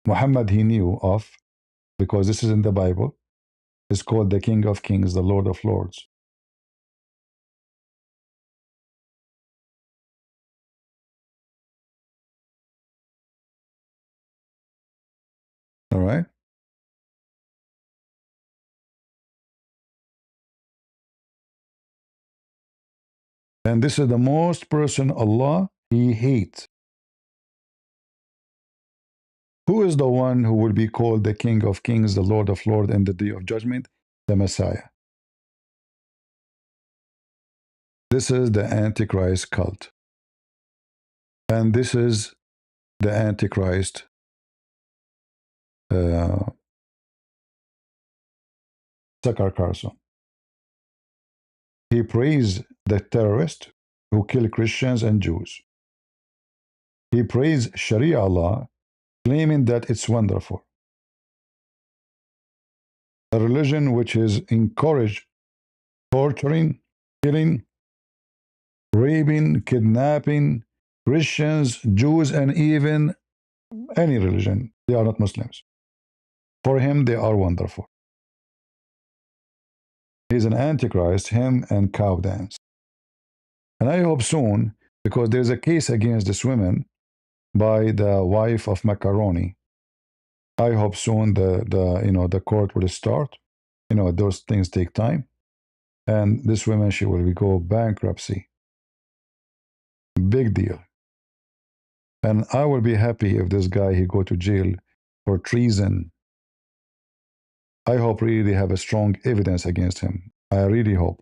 Muhammad he knew of, because this is in the Bible. It's called the King of Kings, the Lord of Lords. All right? And this is the most person Allah he hates. Who is the one who will be called the King of Kings, the Lord of Lords in the day of judgment? The Messiah. This is the Antichrist cult. And this is the Antichrist Tucker Carlson. He praised the terrorists who kill Christians and Jews. He praised Sharia law, claiming that it's wonderful. A religion which is encouraged torturing, killing, raping, kidnapping Christians, Jews, and even any religion. They are not Muslims. For him, they are wonderful. He's an antichrist, him and cow dance. And I hope soon, because there's a case against this woman by the wife of Macaroni. I hope soon the court will start. Those things take time. And this woman, she will go bankruptcy. Big deal. And I will be happy if this guy, he go to jail for treason. I hope really they have a strong evidence against him. I really hope.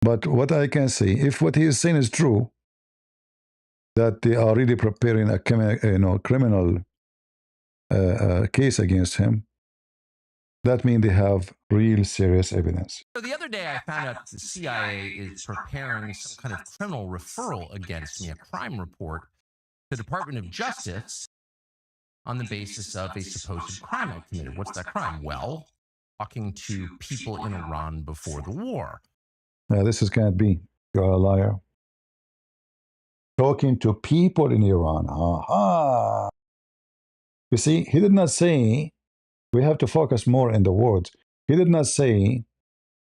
But what I can say, if what he is saying is true, that they are really preparing a criminal case against him, that means they have real serious evidence. So the other day, I found out the CIA is preparing some kind of criminal referral against me, a crime report to the Department of Justice on the basis of a supposed crime I committed. What's that crime? Well, talking to people in Iran before the war. This can't be. You're a liar. Talking to people in Iran. Aha. You see, he did not say, we have to focus more in the words. He did not say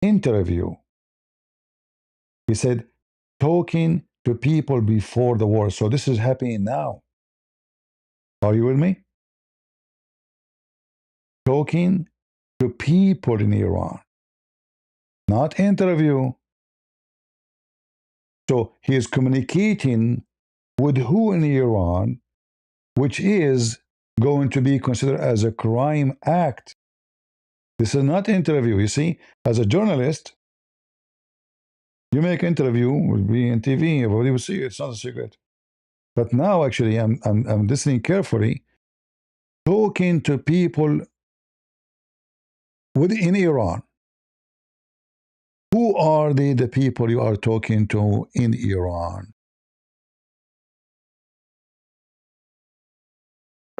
interview. He said talking to people before the war. So this is happening now. Are you with me? Talking to people in Iran, not interview. So he is communicating with who in Iran, which is going to be considered as a crime act. This is not interview. You see, as a journalist, you make interview, will be in TV, everybody will see it. It's not a secret. But now, actually, I'm listening carefully, talking to people within Iran. Who are the people you are talking to in Iran?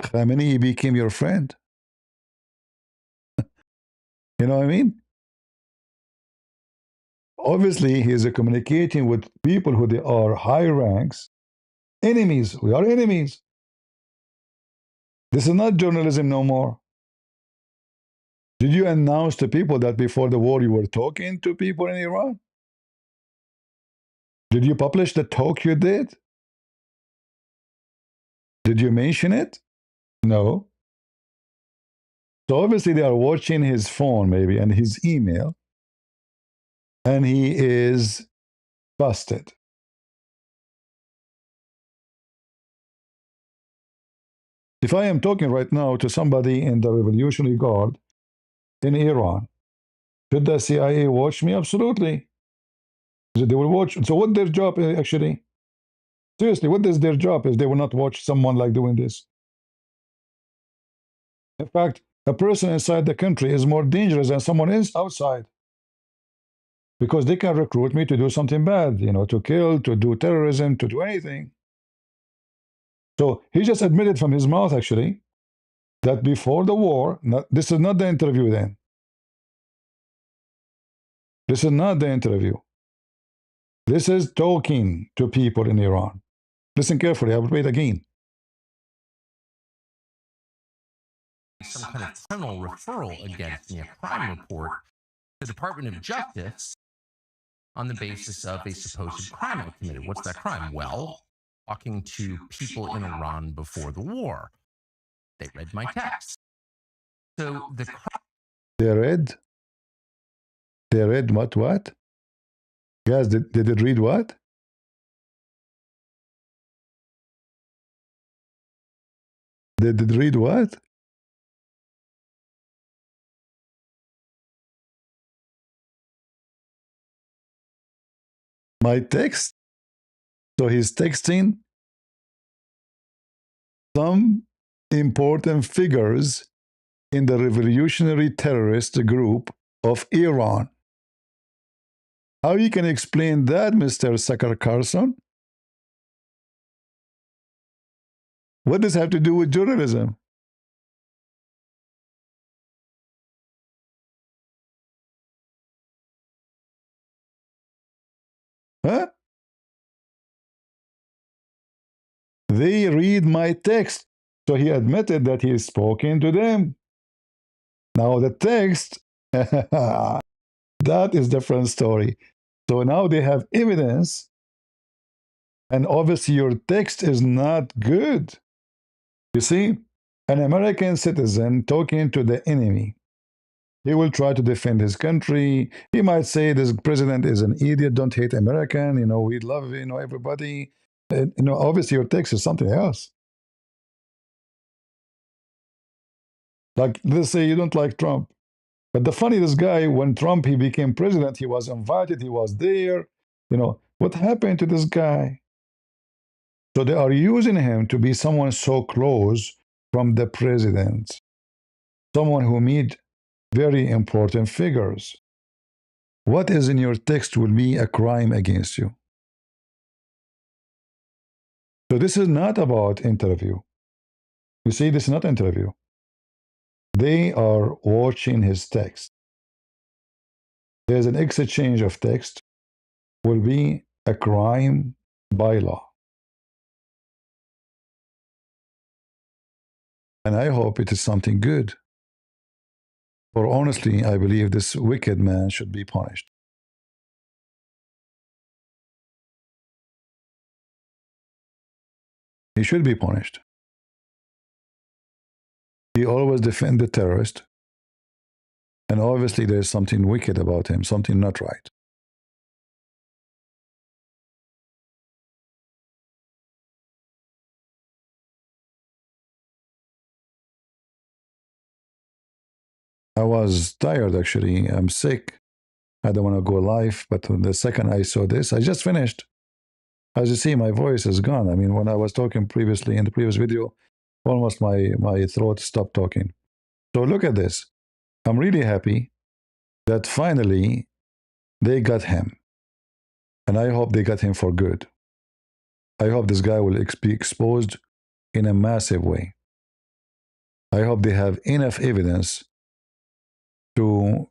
Khamenei became your friend. You know what I mean? Obviously, he is communicating with people who they are high ranks, enemies. We are enemies. This is not journalism no more. Did you announce to people that before the war you were talking to people in Iran? Did you publish the talk you did? Did you mention it? No. So obviously they are watching his phone maybe and his email, and he is busted. If I am talking right now to somebody in the Revolutionary Guard in Iran, should the CIA watch me? Absolutely. They will watch. So what their job actually? Seriously, what is their job if they will not watch someone like doing this? In fact, a person inside the country is more dangerous than someone else outside because they can recruit me to do something bad, to kill, to do terrorism, to do anything. So he just admitted from his mouth, actually, that before the war, this is not the interview then. This is not the interview. This is talking to people in Iran. Listen carefully, I will read again. Some kind of criminal referral against me, a crime report to the Department of Justice on the basis of a supposed crime I committed. What's that crime? Well, talking to people in Iran before the war. They read my text. So They read what? Guys, did it read what? Did it read what? My text? So he's texting some important figures in the revolutionary terrorist group of Iran. How you can explain that, Mr. Sucker Carlson? What does it have to do with journalism? Huh? They read my text. So he admitted that he is spoken to them. Now the text, that is different story. So now they have evidence, and obviously your text is not good. You see, an American citizen talking to the enemy, he will try to defend his country. He might say this president is an idiot, don't hate American, we love, everybody. Obviously your text is something else. Like, let's say you don't like Trump. But the funny, this guy, when Trump, he became president, he was invited, he was there. What happened to this guy? So they are using him to be someone so close from the president, someone who meet very important figures. What is in your text will be a crime against you. So this is not about interview. You see, this is not interview. They are watching his text. There's an exchange of text will be a crime by law. And I hope it is something good. For honestly, I believe this wicked man should be punished. He should be punished. He always defends the terrorist. And obviously there is something wicked about him, something not right. I was tired, actually. I'm sick. I don't want to go live. But the second I saw this, I just finished. As you see, my voice is gone. I mean, when I was talking previously in the previous video, almost my throat stopped talking. So look at this. I'm really happy that finally they got him. And I hope they got him for good. I hope this guy will be exposed in a massive way. I hope they have enough evidence to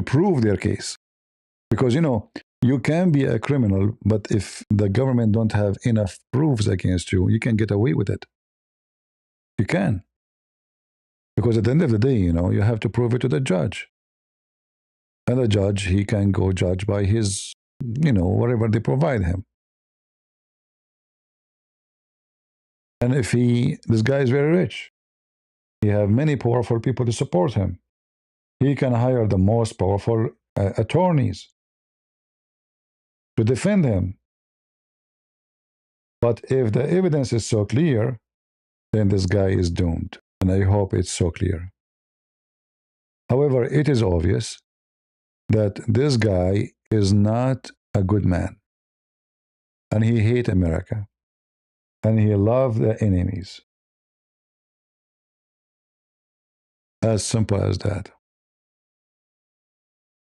prove their case. Because you can be a criminal, but if the government don't have enough proofs against you, you can get away with it. You can. Because at the end of the day, you have to prove it to the judge. And the judge, he can go judge by his, whatever they provide him. And if this guy is very rich, he have many powerful people to support him. He can hire the most powerful attorneys to defend him. But if the evidence is so clear, then this guy is doomed. And I hope it's so clear. However, it is obvious that this guy is not a good man. And he hates America. And he loves the enemies. As simple as that.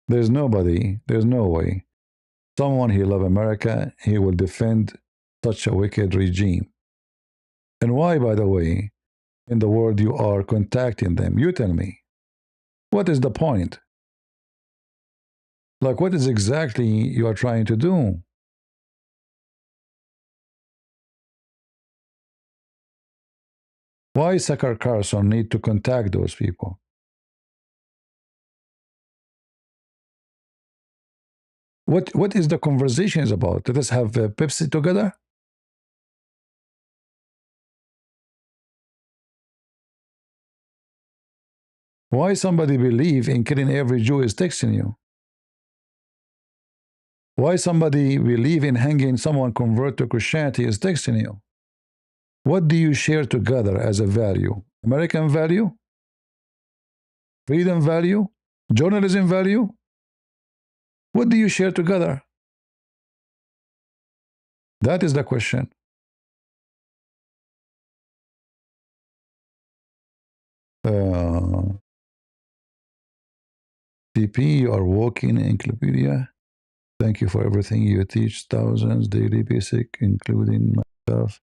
There's no way, someone he loves America, he will defend such a wicked regime. And why, by the way, in the world you are contacting them? You tell me. What is the point? Like, what is exactly you are trying to do? Why Sakar Carlson need to contact those people? What is the conversations about? Let us have Pepsi together? Why somebody believe in killing every Jew is texting you? Why somebody believe in hanging someone convert to Christianity is texting you? What do you share together as a value? American value? Freedom value? Journalism value? What do you share together? That is the question. TP, you are working in encyclopedia. Thank you for everything you teach. Thousands daily basic, including myself.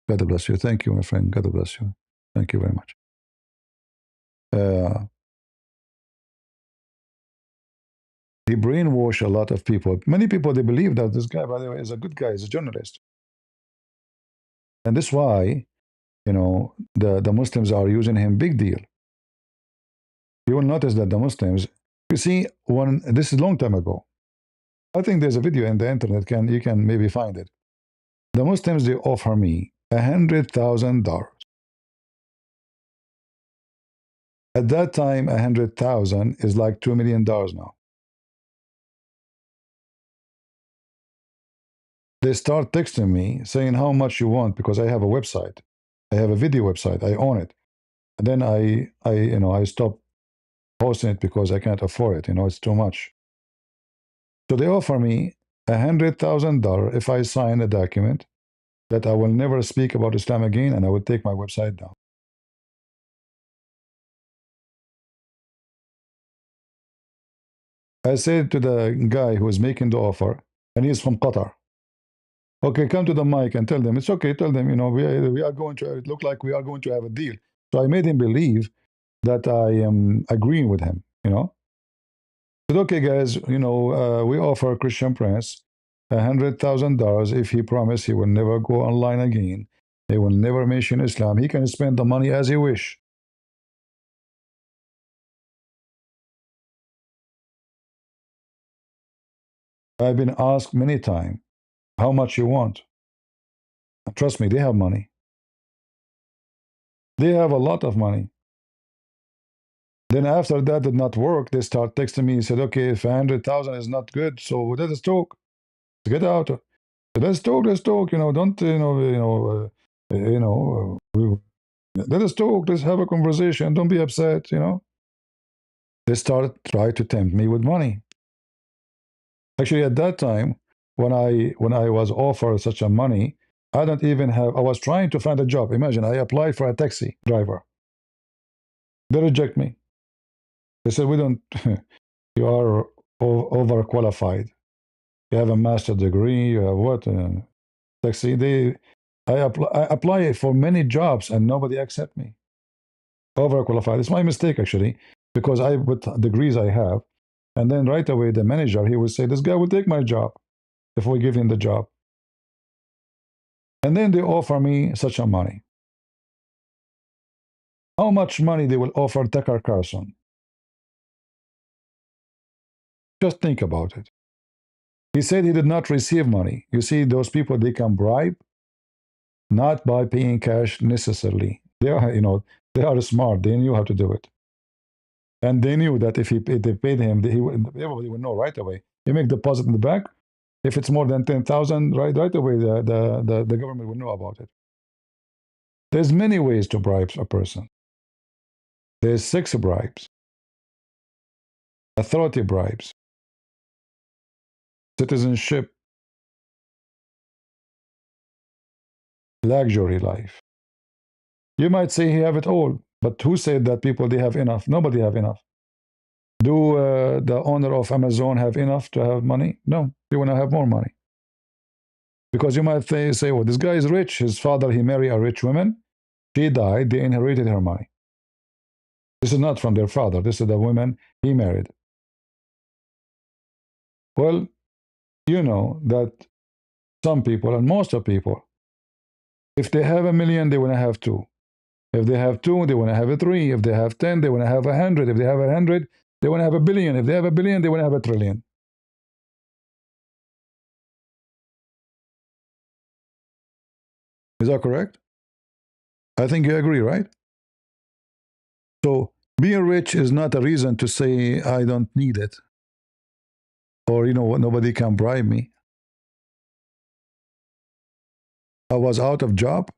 God bless you. Thank you, my friend. God bless you. Thank you very much. He brainwashed a lot of people. Many people, they believe that this guy, by the way, is a good guy. He's a journalist. And this is why, the Muslims are using him big deal. You will notice that the Muslims, you see, this is a long time ago. I think there's a video in the internet, you can maybe find it. The Muslims, they offer me $100,000. At that time, 100,000 is like $2 million now. They start texting me saying how much you want, because I have a website. I have a video website. I own it. And then I stop posting it because I can't afford it. It's too much. So they offer me $100,000 if I sign a document that I will never speak about Islam again, and I will take my website down. I said to the guy who was making the offer, and he's from Qatar. Okay, come to the mic and tell them, it's okay, tell them, we are going to, it look like we are going to have a deal. So I made him believe that I am agreeing with him, I said, okay, guys, we offer Christian Prince $100,000 if he promised he will never go online again. He will never mention Islam. He can spend the money as he wish. I've been asked many times, how much you want? And trust me, they have money. They have a lot of money. Then after that did not work, they start texting me and said, okay, if 100,000 is not good, so let us talk. Get out. Let's talk. Don't, let us talk. Let's have a conversation. Don't be upset, They start try to tempt me with money. Actually, at that time, when I was offered such a money, I was trying to find a job. Imagine, I applied for a taxi driver. They reject me. They said, we don't, you are overqualified. You have a master's degree, you have what? Taxi. I apply for many jobs and nobody accept me. Overqualified. It's my mistake, actually, because with degrees I have, and then right away the manager, he would say, this guy will take my job if we give him the job. And then they offer me such a money. How much money they will offer Tucker Carlson? Just think about it. He said he did not receive money. You see, those people, they can bribe, not by paying cash necessarily. They are, they are smart. They knew how to do it. And they knew that if they paid him, everybody would know right away. You make deposit in the bank. If it's more than 10,000, right away, the government will know about it. There's many ways to bribe a person. There's 6 bribes: authority bribes, citizenship, luxury life. You might say he have it all, but who said that people they have enough? Nobody have enough. Do the owner of Amazon have enough to have money? No, they want to have more money. Because you might say, well, this guy is rich. His father, he married a rich woman. She died. They inherited her money. This is not from their father. This is the woman he married. Well, you know that some people, and most of people, if they have 1 million, they want to have 2. If they have 2, they want to have a 3. If they have 10, they want to have 100. If they have 100, they want to have 1 billion. If they have 1 billion, they want to have 1 trillion. Is that correct? I think you agree, right? So being rich is not a reason to say I don't need it, or nobody can bribe me. I was out of job.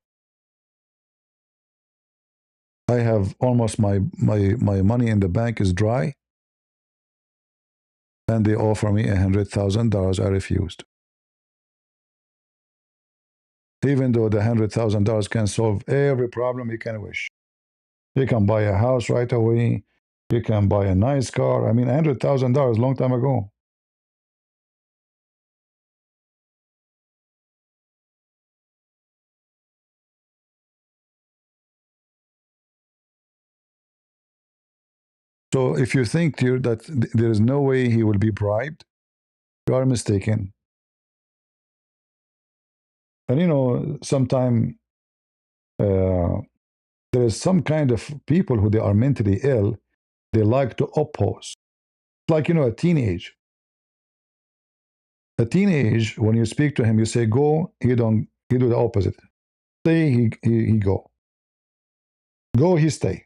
I have almost my money in the bank is dry, and they offer me $100,000. I refused, even though the $100,000 can solve every problem you can wish. You can buy a house right away. You can buy a nice car. I mean, $100,000 long time ago. So if you think that there is no way he will be bribed, you are mistaken. And sometimes there is some kind of people who they are mentally ill. They like to oppose. Like a teenage. A teenage, when you speak to him, you say go, he don't. He do the opposite. Stay, he go. Go, he stay.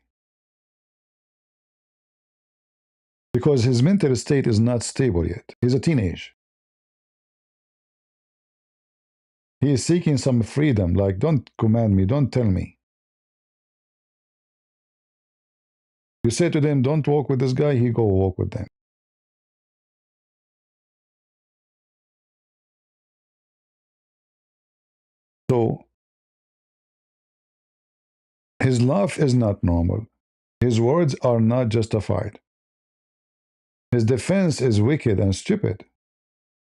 Because his mental state is not stable yet. He's a teenage. He is seeking some freedom. Like, don't command me, don't tell me. You say to them, don't walk with this guy, he go walk with them. So his love is not normal. His words are not justified. His defense is wicked and stupid.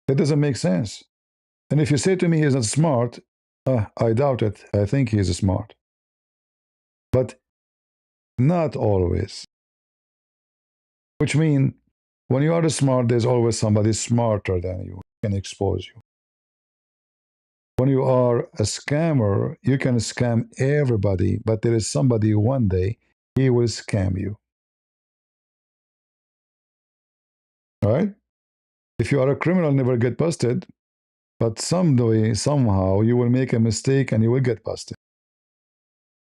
It doesn't make sense. And if you say to me he's not smart, I doubt it. I think he is smart. But not always. Which means when you are smart, there's always somebody smarter than you who can expose you. When you are a scammer, you can scam everybody, but there is somebody one day, he will scam you. All right? If you are a criminal, never get busted, but someday, somehow, you will make a mistake and you will get busted.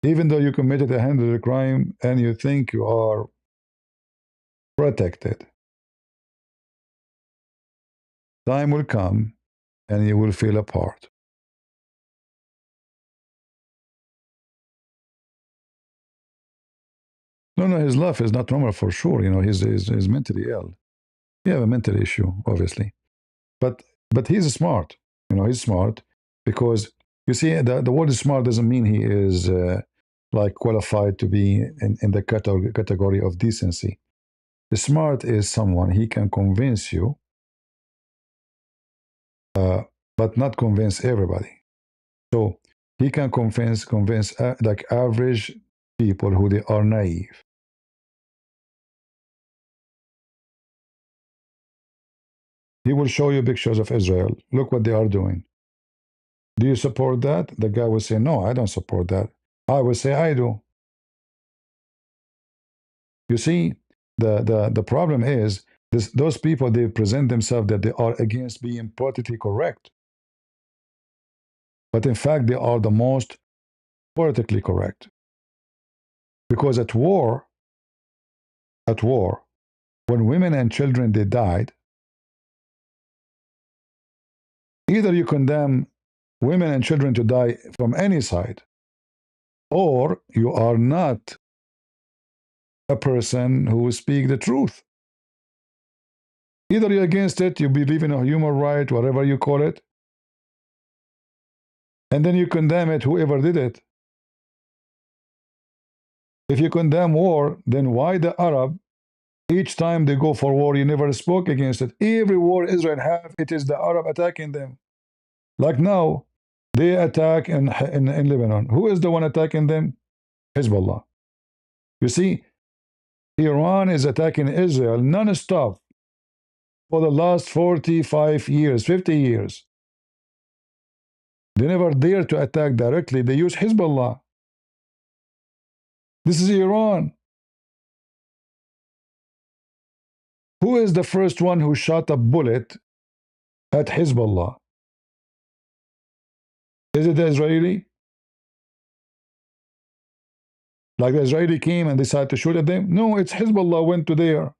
Even though you committed a handled crime and you think you are protected, time will come and you will feel apart. No, his life is not normal for sure. He's mentally ill. He have a mental issue, obviously. But he's smart. He's smart because you see, the word smart doesn't mean he is like qualified to be in the category of decency. The smart is someone he can convince you, but not convince everybody. So he can convince like average people who they are naive. He will show you pictures of Israel. Look what they are doing. Do you support that? The guy will say, no, I don't support that. I will say, I do. You see, the problem is those people, they present themselves that they are against being politically correct. But in fact, they are the most politically correct. Because at war, when women and children they died, either you condemn women and children to die from any side, or you are not a person who speaks the truth. Either you're against it, you believe in a human right, whatever you call it, and then you condemn it, whoever did it. If you condemn war, then why the Arab, each time they go for war, you never spoke against it? Every war Israel have, it is the Arab attacking them. Like now, they attack in Lebanon. Who is the one attacking them? Hezbollah. You see, Iran is attacking Israel non-stop for the last 45 years, 50 years. They never dare to attack directly. They use Hezbollah. This is Iran. Who is the first one who shot a bullet at Hezbollah? Is it the Israeli? Like the Israeli came and decided to shoot at them? No, it's Hezbollah went to there.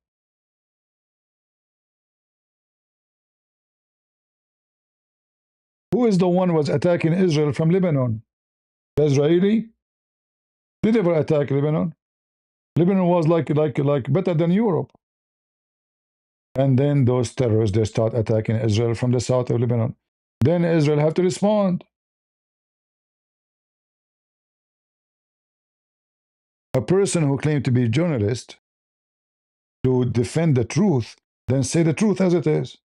Who is the one who was attacking Israel from Lebanon? The Israeli? They never attack Lebanon. Lebanon was like better than Europe. And then those terrorists, they start attacking Israel from the south of Lebanon. Then Israel have to respond. A person who claimed to be a journalist to defend the truth, then say the truth as it is.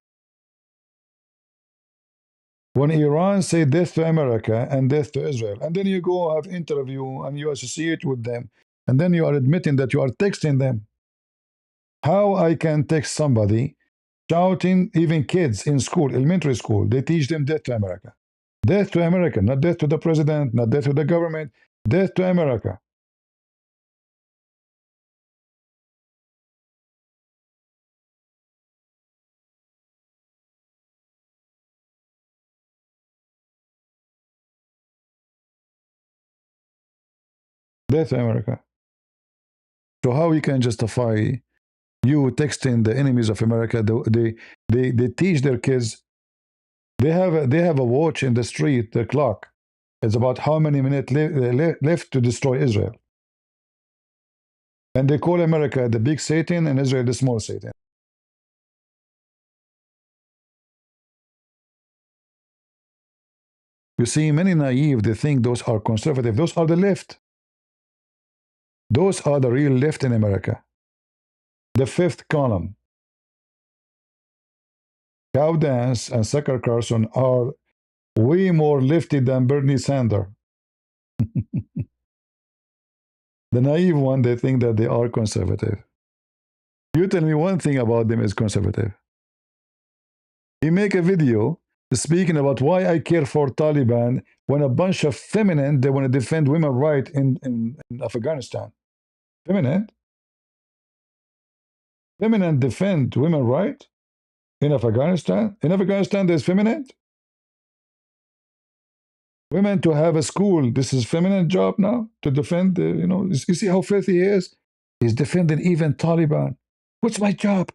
When Iran say death to America and death to Israel, and then you go have interview and you associate with them, and then you are admitting that you are texting them. How I can text somebody shouting, even kids in school, elementary school, they teach them death to America. Death to America, not death to the president, not death to the government, death to America. Death to America. So how we can justify you texting the enemies of America? They teach their kids. They have a watch in the street, the clock. It's about how many minutes left to destroy Israel. And they call America the big Satan and Israel the small Satan. You see, many naive, they think those are conservative. Those are the left. Those are the real left in America. The fifth column. Cow Dance and Sucker Carlson are way more lefty than Bernie Sanders. The naive one, they think that they are conservative. You tell me one thing about them is conservative. He make a video speaking about why I care for Taliban when a bunch of feminine, they want to defend women's rights in Afghanistan. Feminine? Feminine defend women's rights in Afghanistan? In Afghanistan, there's feminine? Women to have a school, this is feminine job now to defend, you see how filthy he is? He's defending even Taliban. What's my job?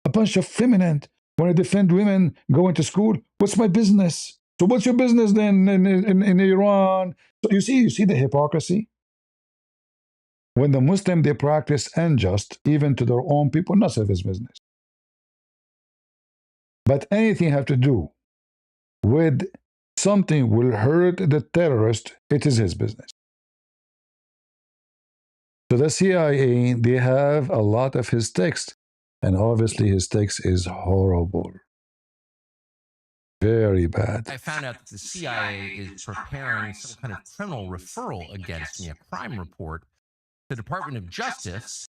A bunch of feminine want to defend women going to school. What's my business? So what's your business then in Iran? So you see the hypocrisy? When the Muslim, they practice unjust, even to their own people, not of his business. But anything have to do with something will hurt the terrorist, it is his business. So the CIA, they have a lot of his text, and obviously his text is horrible. Very bad. I found out that the CIA is preparing some kind of criminal referral against me, a crime report, to the Department of Justice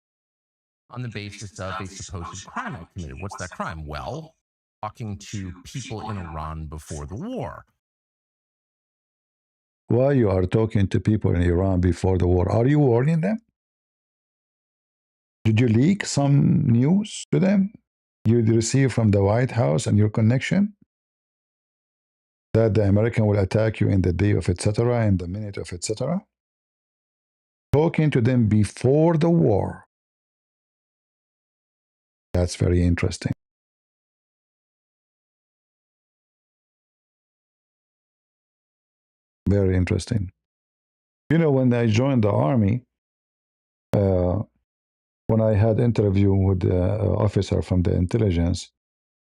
on the basis of a supposed crime I committed. What's that crime? Well, talking to people in Iran before the war. Why you are talking to people in Iran before the war? Are you warning them? Did you leak some news to them you received from the White House and your connection that the American will attack you in the day of etc. in the minute of etc.? Talking to them before the war. That's very interesting. Very interesting. You know, when I joined the army, uh, when I had interview with the officer from the intelligence,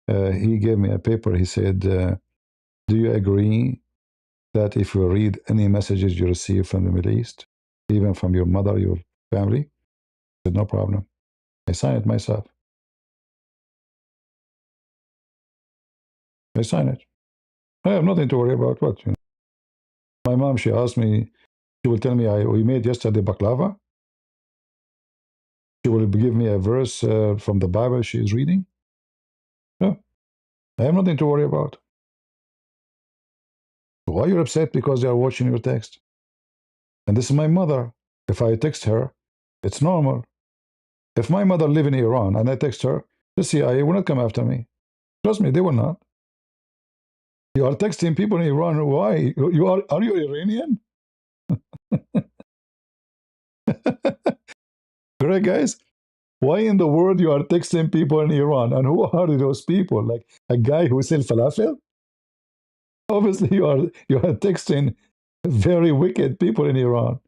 he gave me a paper. He said, "Do you agree that if you read any messages you receive from the Middle East, even from your mother, your family?" I said, "No problem." I signed it myself. I signed it. I have nothing to worry about. What? You know? My mom, she asked me. She will tell me, "We made yesterday baklava." She will give me a verse from the Bible she is reading. No, I have nothing to worry about. Why you're upset because they are watching your text? And this is my mother. If I text her, it's normal. If my mother live in Iran and I text her, the CIA will not come after me. Trust me, they will not. You are texting people in Iran. Why? You are you Iranian? Correct, guys? Why in the world you are texting people in Iran? And who are those people? Like a guy who sells falafel? Obviously, you are texting very wicked people in Iran.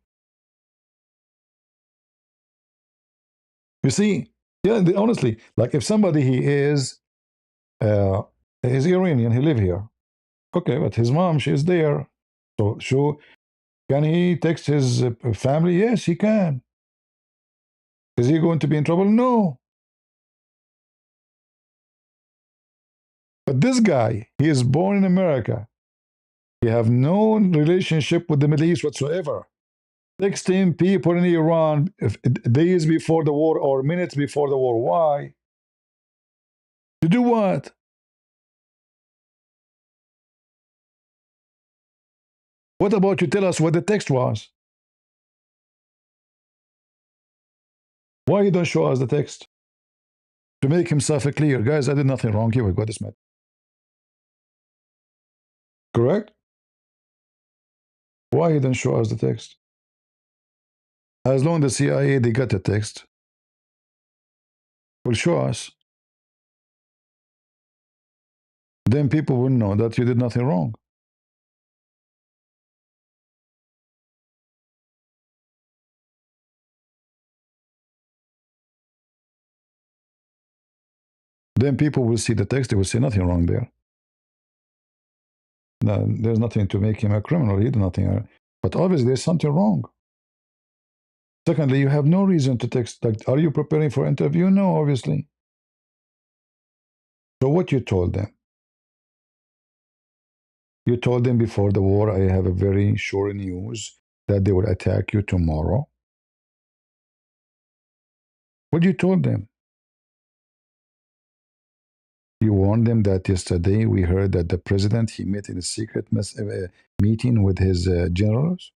You see, yeah, honestly, like if somebody he uh, is Iranian, he live here. Okay, but his mom, she's there. So can he text his family? Yes, he can. Is he going to be in trouble? No. But this guy, he is born in America. He have no relationship with the Middle East whatsoever. 16 people in Iran days before the war or minutes before the war. Why? To do what? What about you tell us what the text was? Why you don't show us the text? To make himself clear. Guys, I did nothing wrong here with God is mad. Correct? Why you don't show us the text? As long as the CIA, they got the text, will show us. Then people will know that you did nothing wrong. Then people will see the text, they will say nothing wrong there. No, there's nothing to make him a criminal. He did nothing. But obviously, there's something wrong. Secondly, you have no reason to text. Like, are you preparing for interview? No, obviously. So what you told them? You told them before the war, I have a very sure news that they will attack you tomorrow. What you told them? You warned them that yesterday we heard that the president, he met in a secret meeting with his generals.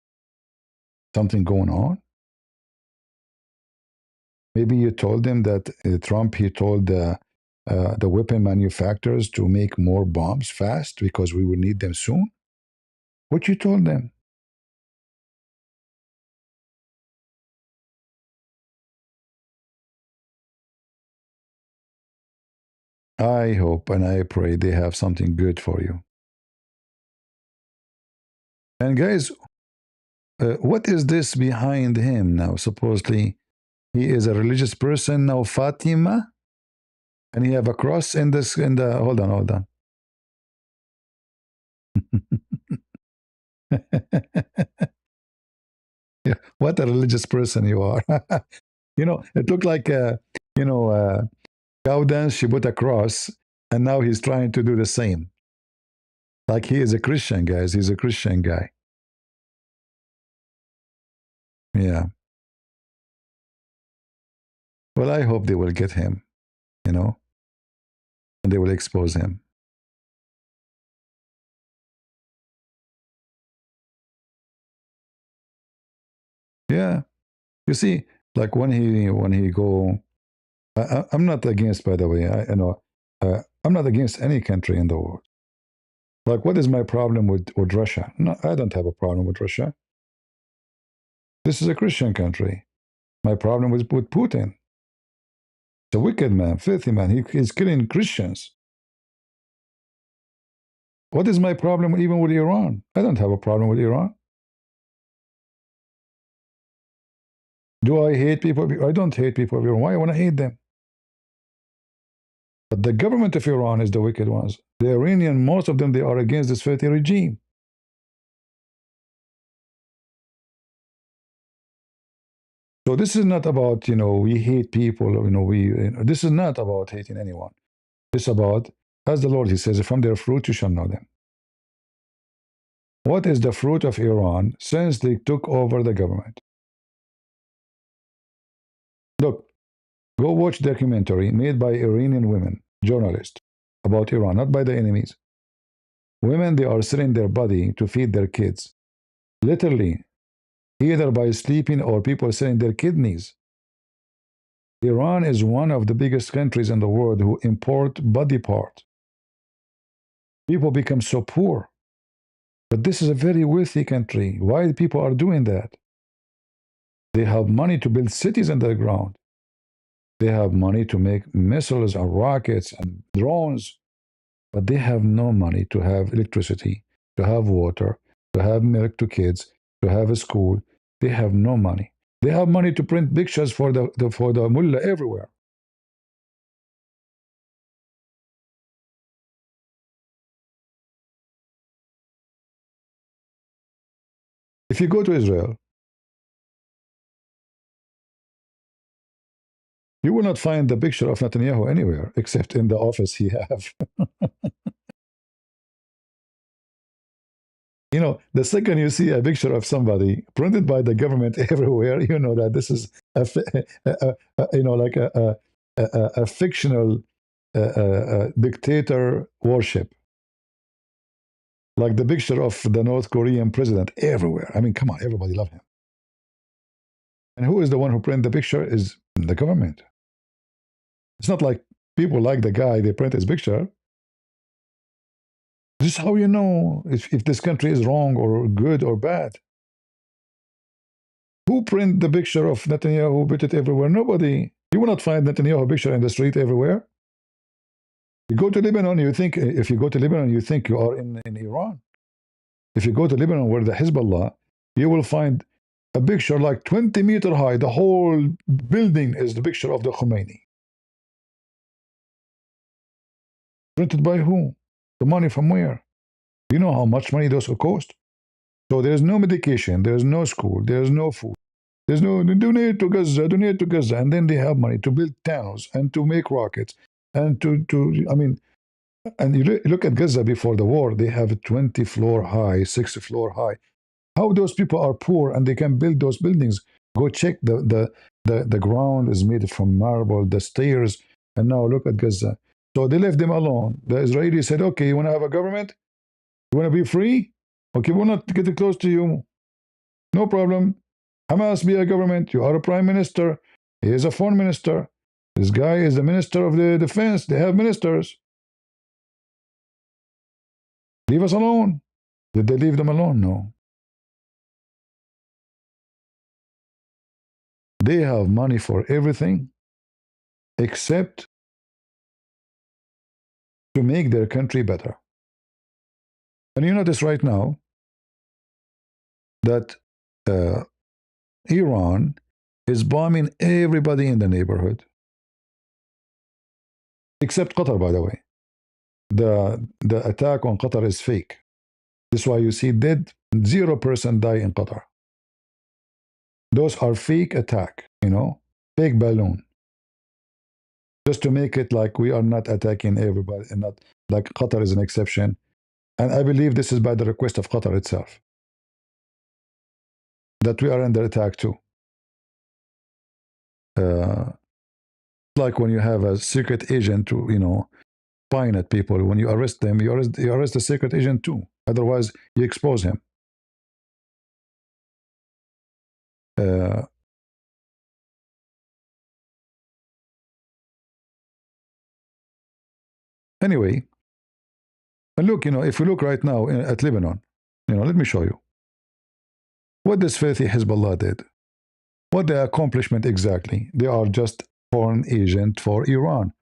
Something going on. Maybe you told them that Trump, he told the weapon manufacturers to make more bombs fast because we will need them soon. What you told them? I hope and I pray they have something good for you. And guys, what is this behind him now? Supposedly, he is a religious person now, Fatima, and he have a cross in this. In the hold on. Yeah, what a religious person you are. It looked like cow dance. She put a cross, and now he's trying to do the same. Like he is a Christian, guys. He's a Christian guy. Yeah. Well, I hope they will get him, you know, and they will expose him. Yeah. You see, Like when he go, I'm not against, by the way. I'm not against any country in the world. Like, what is my problem with Russia? No, I don't have a problem with Russia. This is a Christian country. My problem with Putin. It's a wicked man, filthy man. He's killing Christians. What is my problem even with Iran? I don't have a problem with Iran. Do I hate people? I don't hate people of Iran. Why I want to hate them? But the government of Iran is the wicked ones. The Iranian, most of them, they are against this filthy regime. So this is not about, we hate people, this is not about hating anyone. It's about, as the Lord, he says, from their fruit you shall know them. What is the fruit of Iran since they took over the government? Look, go watch documentary made by Iranian women, journalists, about Iran, not by the enemies. Women, they are selling their body to feed their kids. Literally, either by sleeping or people selling their kidneys. Iran is one of the biggest countries in the world who import body parts. People become so poor. But this is a very wealthy country. Why people are doing that? They have money to build cities underground. They have money to make missiles and rockets and drones. But they have no money to have electricity, to have water, to have milk to kids, to have a school. They have no money. They have money to print pictures for the mullah everywhere. If you go to Israel, you will not find the picture of Netanyahu anywhere except in the office he have. The second you see a picture of somebody printed by the government everywhere, you know that this is like a fictional dictator worship. Like the picture of the North Korean president everywhere. I mean, come on, everybody love him. And who is the one who printed the picture? Is the government. It's not like people like the guy, they print his picture. This is how you know if this country is wrong or good or bad. Who print the picture of Netanyahu, who put it everywhere? Nobody. You will not find Netanyahu picture in the street everywhere. You go to Lebanon, you think, if you go to Lebanon, you think you are in Iran. If you go to Lebanon where the Hezbollah, you will find a picture like 20-meter high. The whole building is the picture of the Khomeini. Printed by who? The money from where? Do you know how much money those cost? So there's no medication, there's no school, there's no food. There's no donate to Gaza, donate to Gaza, and then they have money to build towns and to make rockets and and you look at Gaza before the war, they have a 20-floor high, 60-floor high. How those people are poor and they can build those buildings? Go check the ground is made from marble, the stairs, and now look at Gaza. So they left them alone. The Israelis said, okay, you want to have a government? You want to be free? Okay, we'll not get close to you. No problem. Hamas be a government. You are a prime minister. He is a foreign minister. This guy is the minister of the defense. They have ministers. Leave us alone. Did they leave them alone? No. They have money for everything except to make their country better. And you notice right now that Iran is bombing everybody in the neighborhood. Except Qatar, by the way. The attack on Qatar is fake. That's why you see dead, 0% die in Qatar. Those are fake attack, fake balloon. Just to make it like we are not attacking everybody and not like Qatar is an exception. And I believe this is by the request of Qatar itself. That we are under attack too. Like when you have a secret agent to, spying at people. When you arrest them, you arrest the secret agent too. Otherwise, you expose him. Anyway, and look, if you look right now at Lebanon, let me show you what this filthy Hezbollah did. What the accomplishment exactly? They are just foreign agent for Iran.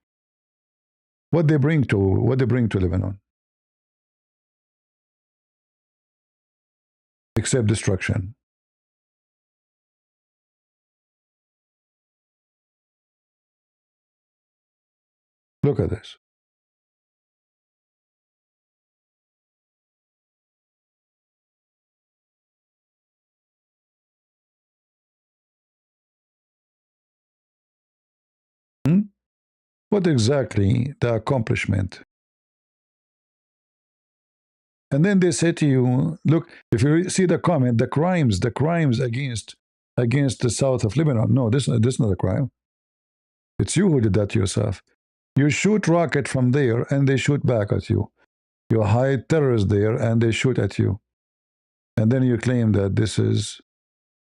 What they bring to Lebanon? Except destruction. Look at this. Hmm? What exactly the accomplishment? And then they say to you, look, if you see the comment, the crimes against the south of Lebanon. No, this is not a crime. It's you who did that to yourself. You shoot rocket from there and they shoot back at you. You hide terrorists there and they shoot at you. And then you claim that this is,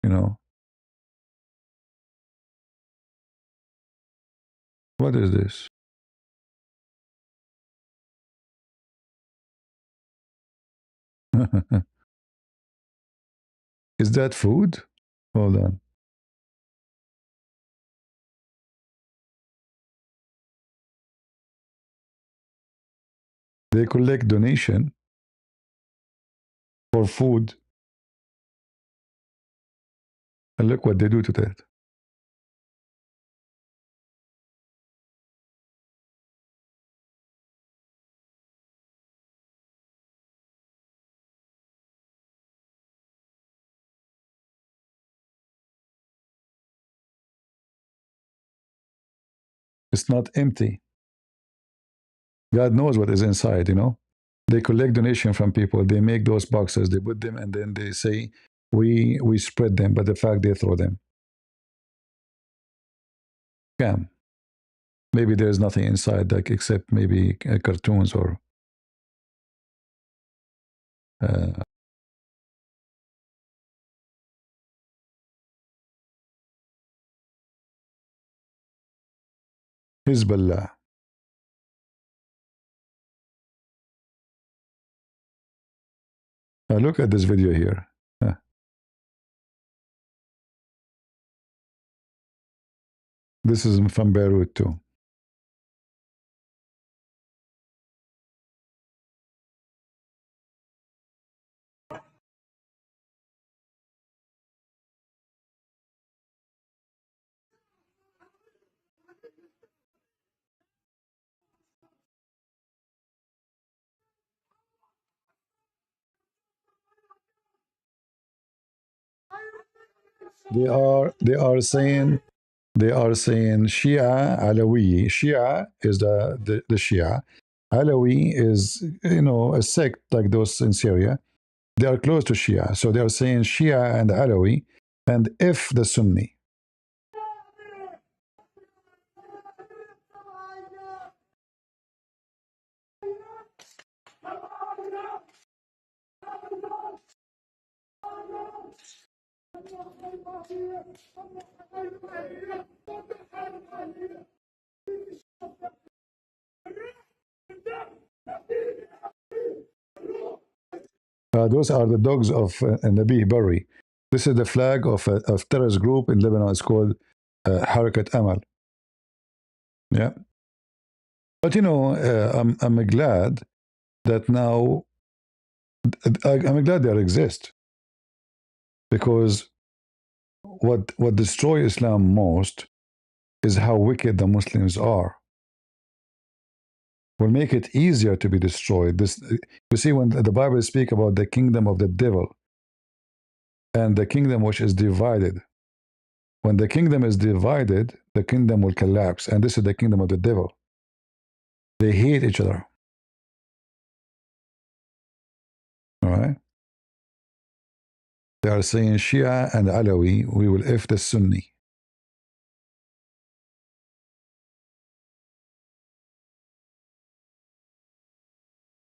you know, what is this? Is that food? Hold on. They collect donation for food. And look what they do to that. It's not empty. God knows what is inside. They collect donation from people. They make those boxes. They put them, and then they say, "We spread them," but the fact they throw them. Scam. Maybe there's nothing inside, like except maybe cartoons or. Uh, Hezbollah. Look at this video here. This is from Beirut too. They are saying Shia Alawi. Shia is the Shia. Alawi is a sect like those in Syria. They are close to Shia, so they are saying Shia and Alawi, and if the Sunni. Those are the dogs of Nabi Berri. This is the flag of terrorist group in Lebanon. It's called Harakat Amal. Yeah, but I'm glad that now I'm glad they exist, because what destroys Islam most is how wicked the Muslims are. Will make it easier to be destroyed. You see, when the Bible speaks about the kingdom of the devil and the kingdom which is divided, when the kingdom is divided, the kingdom will collapse. And this is the kingdom of the devil. They hate each other. All right? They are saying Shia and Alawi, we will F the Sunni.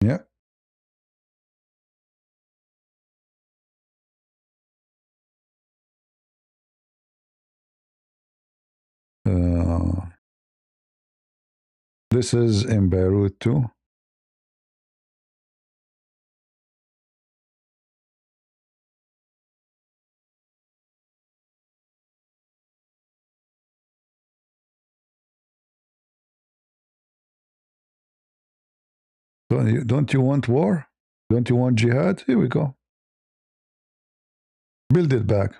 Yeah. Uh, this is in Beirut too. Don't you want war? Don't you want jihad? Here we go. Build it back.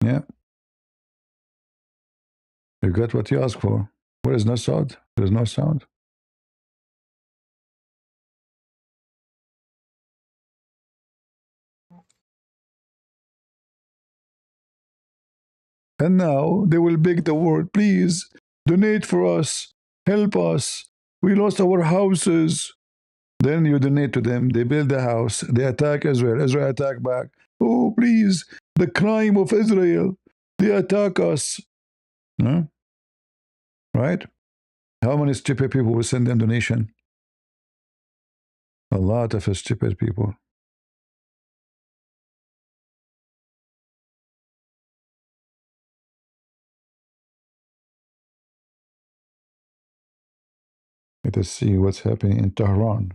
Yeah. You got what you asked for. Where is no sound? There's no sound. And now they will beg the world, please donate for us, help us. We lost our houses. Then you donate to them. They build a house. They attack Israel. Israel attack back. Oh, please, the crime of Israel. They attack us. Huh? Right? How many stupid people will send them donation? A lot of stupid people. Let us see what's happening in Tehran.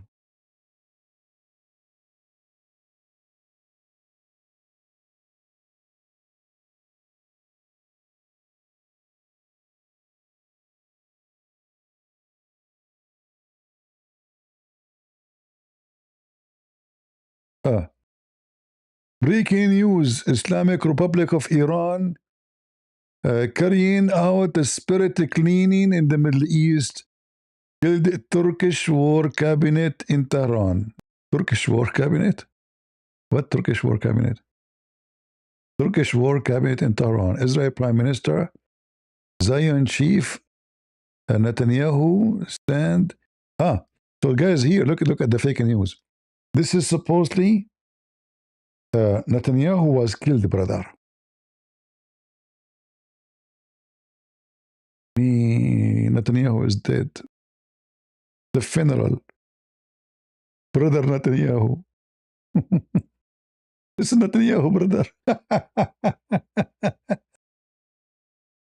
Ah, breaking news: Islamic Republic of Iran carrying out a spirit cleaning in the Middle East. Killed Turkish war cabinet in Tehran. Turkish war cabinet? What Turkish war cabinet? Turkish war cabinet in Tehran. Israel Prime Minister, Zion Chief, Netanyahu stand. Ah, so guys, here look at the fake news. This is supposedly Netanyahu was killed, brother. Netanyahu is dead. The funeral, brother Netanyahu. This is Netanyahu, brother.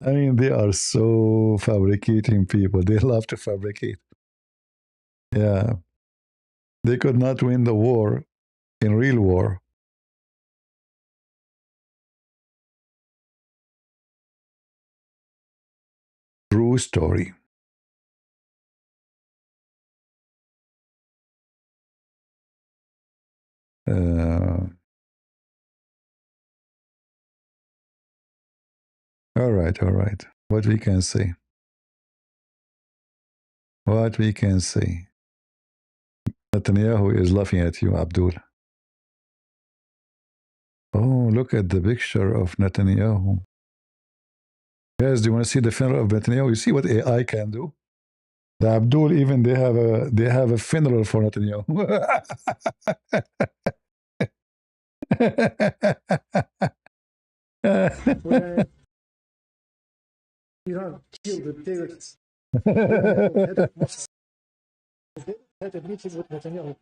I mean, they are so fabricating people. They love to fabricate. Yeah. They could not win the war in real war. True story. All right, all right. What we can say. What we can say. Netanyahu is laughing at you, Abdul. Oh, look at the picture of Netanyahu. Guys, do you want to see the funeral of Netanyahu? You see what AI can do? The Abdul even they have a funeral for Netanyahu. Iran killed the terrorists. Head of Mossad had a meeting with Netanyahu.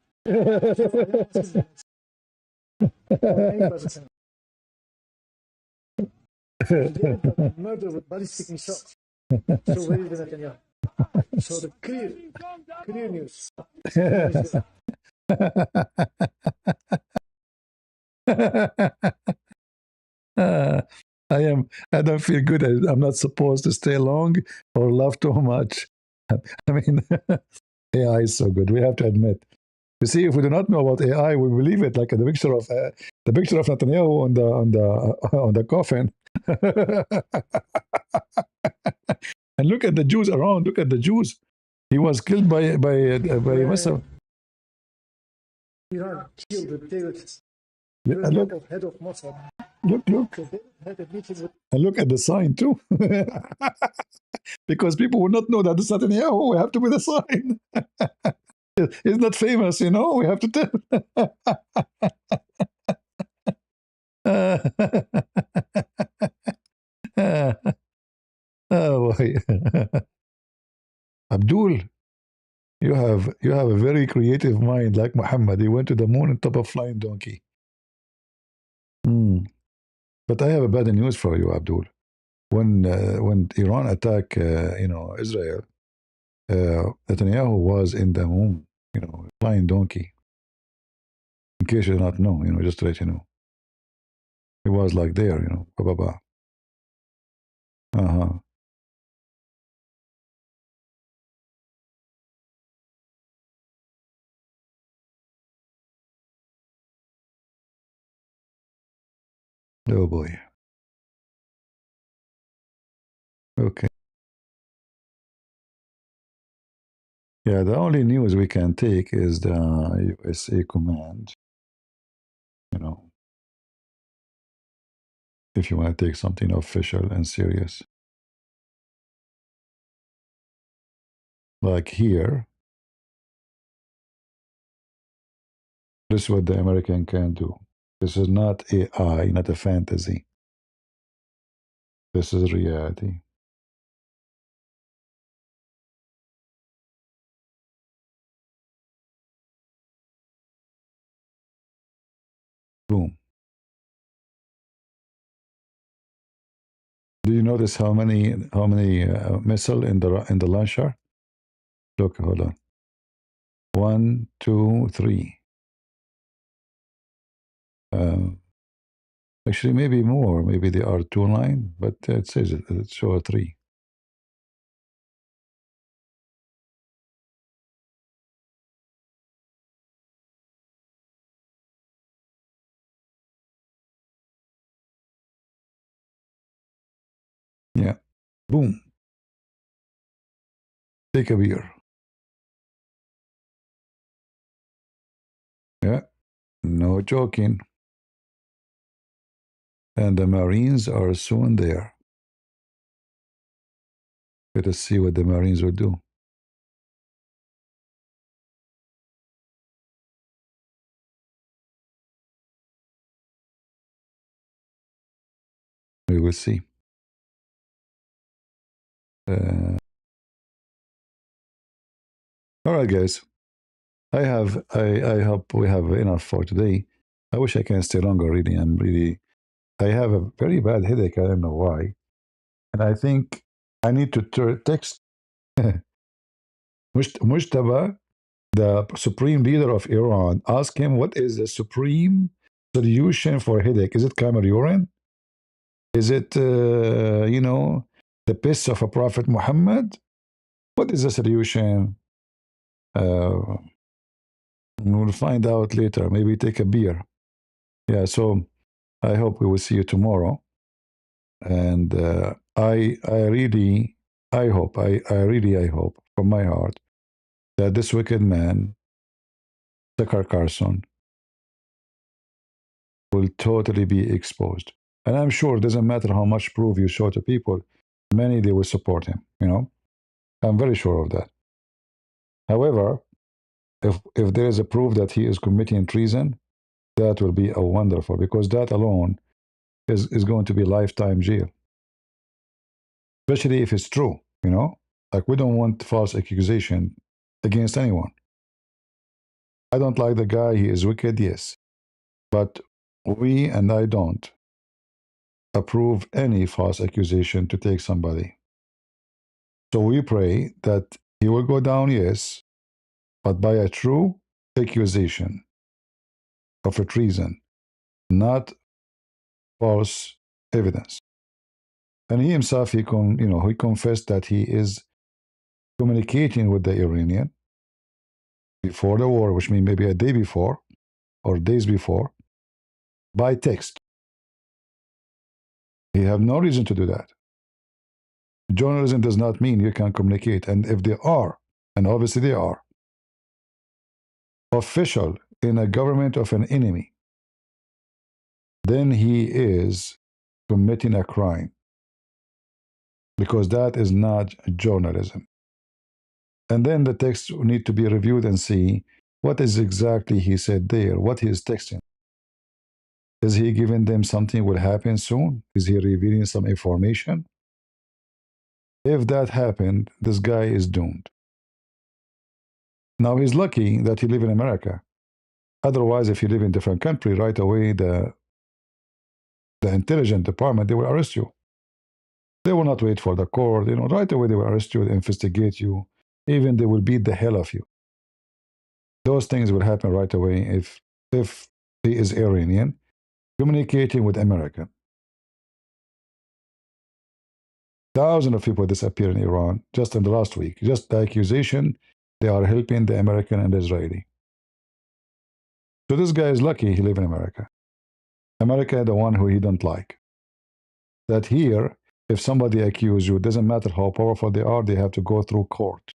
Murder with ballistic missiles. So where is the Netanyahu? So the clear news. I don't feel good. I'm not supposed to stay long or laugh too much. I mean, AI is so good. We have to admit. You see, if we do not know about AI, we believe it. Like the picture of Netanyahu on the coffin. And look at the Jews around. Look at the Jews. He was killed by Massa. Iran killed the terrorists. Look, head of Mossad. Look. And look at the sign too. Because people will not know that it's Netanyahu. We have to put the sign. It's not famous, you know. We have to tell. Oh boy. Abdul, you have a very creative mind, like Muhammad. He went to the moon on top of flying donkey. But I have a bad news for you, Abdul. When Iran attacked, Israel, Netanyahu was in the moon, flying donkey. In case you do not know, just to let you know. He was like there, ba ba ba. Uh-huh. Oh boy. Okay. Yeah, the only news we can take is the USA command, you know, if you want to take something official and serious. Like here, this is what the American can do. This is not AI, not a fantasy. This is reality. Boom. Do you notice how many missile in the launcher? Look, hold on. 1, 2, 3. Actually, maybe more. Maybe they are 2 line, but it says it shows 3. Yeah. Boom. Take a beer. Yeah. No joking. And the Marines are soon there. Let us see what the Marines will do. We will see. Uh, all right, guys. I hope we have enough for today. I wish I can stay longer. Really, I have a very bad headache. I don't know why, and I think I need to text Mujtaba, the supreme leader of Iran. Ask him what is the supreme solution for headache. Is it camel urine? Is it the piss of a prophet Muhammad? What is the solution? Uh, we'll find out later. Maybe take a beer. Yeah. So I hope we will see you tomorrow. And I really, I hope from my heart that this wicked man, Tucker Carlson, will totally be exposed. And I'm sure it doesn't matter how much proof you show to people, many they will support him. I'm very sure of that. However, if there is a proof that he is committing treason, that will be a wonderful, because that alone is going to be lifetime jail, especially if it's true. Like, we don't want false accusation against anyone. I don't like the guy, he is wicked, yes, but we and I don't approve any false accusation to take somebody. So we pray that he will go down, yes, but by a true accusation of a treason, not false evidence. And he himself, he confessed that he is communicating with the Iranian before the war, which means maybe a day before or days before, by text. He have no reason to do that. Journalism does not mean you can communicate. And if they are, and obviously they are, official in a government of an enemy, then he is committing a crime, because that is not journalism. And then the text need to be reviewed and see what is exactly he said there, what he is texting. Is he giving them something will happen soon? Is he revealing some information? If that happened, this guy is doomed. Now he's lucky that he live in America. Otherwise, if you live in a different country, right away the intelligence department, they will arrest you. They will not wait for the court. Right away they will arrest you, investigate you, even they will beat the hell of you. Those things will happen right away if he is Iranian, communicating with America. Thousands of people disappeared in Iran just in the last week. Just the accusation they are helping the American and Israeli. So this guy is lucky he live in America. America, the one who he don't like. That here, if somebody accuse you, doesn't matter how powerful they are, they have to go through court.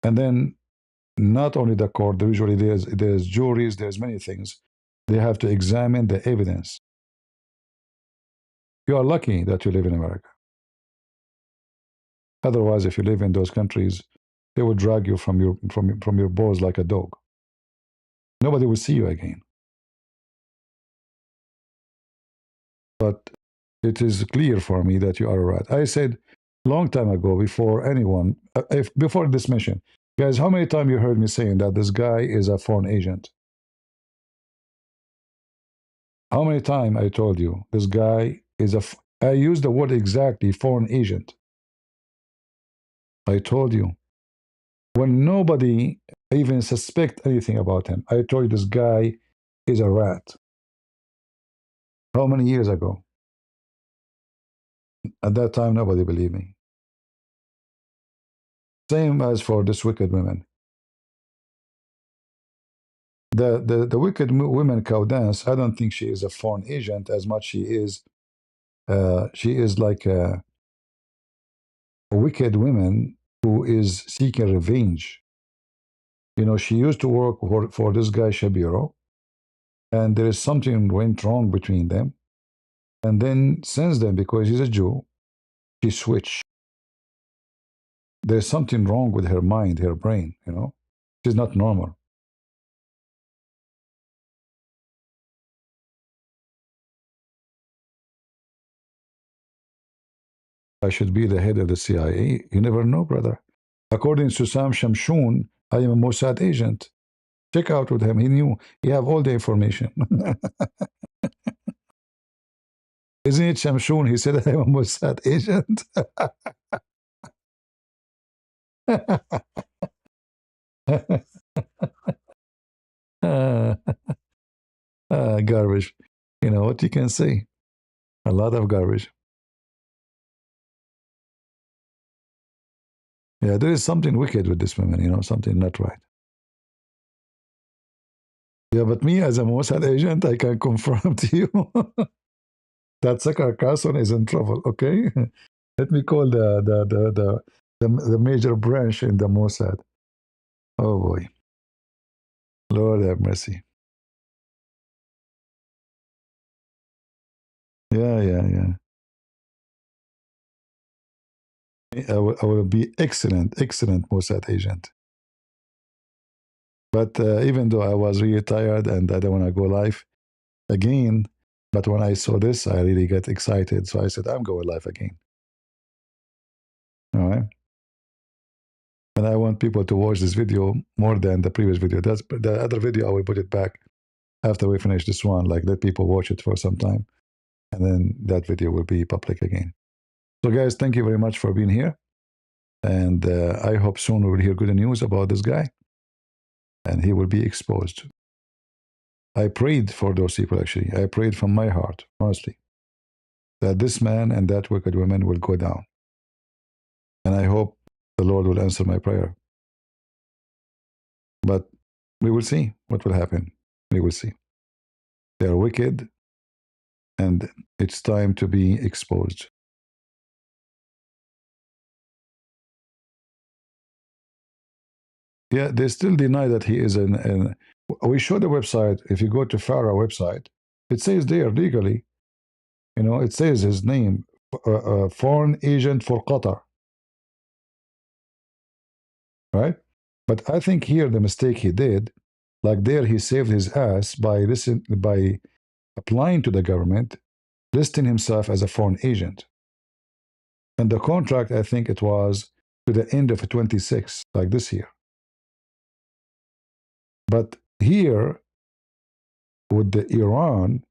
And then not only the court, usually there's juries, there's many things. They have to examine the evidence. You are lucky that you live in America. Otherwise, if you live in those countries, they will drag you from your balls like a dog. Nobody will see you again. But it is clear for me that you are right. I said long time ago, before anyone, before this mission, guys, how many times you heard me saying that this guy is a foreign agent? How many times I told you this guy is I used the word exactly, foreign agent. I told you. When nobody even suspect anything about him, I told you this guy is a rat. How many years ago? At that time, nobody believed me. Same as for this wicked women. The wicked women cow dance, I don't think she is a foreign agent as much she is like a wicked woman who is seeking revenge. You know, she used to work for this guy Shabiro, and there is something went wrong between them. And then since then, because he's a Jew, she switched. There's something wrong with her mind, her brain, you know. She's not normal. I should be the head of the CIA. You never know, brother. According to Sam Shamshun, I am a Mossad agent. Check out with him. He knew. He have all the information. Isn't it Shamshun? He said, I'm a Mossad agent. uh, garbage. You know what you can say? A lot of garbage. Yeah, there is something wicked with this woman, you know, something not right. Yeah, but me as a Mossad agent, I can confirm to you that Sakar Carlson is in trouble, okay? Let me call the major branch in the Mossad. Oh boy. Lord have mercy. Yeah, yeah, yeah. I will be excellent Mossad agent. But even though I was really tired and I don't want to go live again, but when I saw this, I really get excited. So I said, I'm going live again. All right. And I want people to watch this video more than the previous video. That's the other video. I will put it back after we finish this one. Like let people watch it for some time, and then that video will be public again. So, guys, thank you very much for being here, and I hope soon we will hear good news about this guy, and he will be exposed. I prayed for those people. Actually, I prayed from my heart, honestly, that this man and that wicked woman will go down, and I hope the Lord will answer my prayer. But we will see what will happen. We will see. They are wicked, and it's time to be exposed. Yeah, they still deny that he is an we show the website. If you go to Farah website, it says there legally, you know, it says his name, foreign agent for Qatar, right? But I think here the mistake he did, like there he saved his ass by applying to the government, listing himself as a foreign agent. And the contract, I think it was to the end of 26, like this year. But here with the Iran,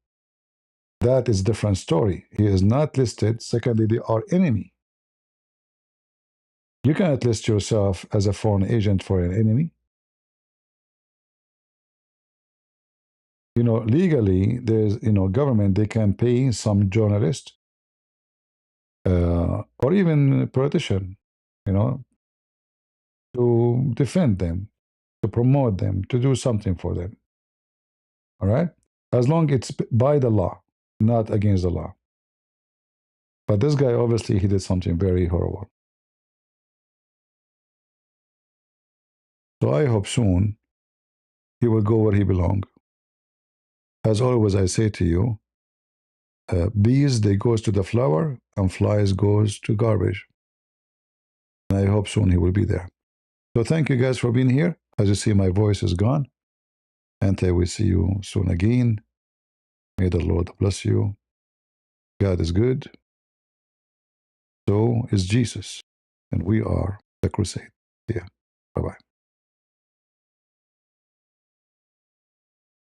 that is a different story. He is not listed. Secondly, they are enemy. You cannot list yourself as a foreign agent for an enemy. Legally, there's, government, they can pay some journalist or even a politician, you know, to defend them, to promote them, to do something for them. All right? As long it's by the law, not against the law. But this guy, obviously, he did something very horrible. So I hope soon he will go where he belongs. As always, I say to you, bees, they goes to the flower, and flies goes to garbage. And I hope soon he will be there. So thank you guys for being here. As you see, my voice is gone. Until we see you soon again. May the Lord bless you. God is good. So is Jesus. And we are the crusade. Yeah. Bye bye.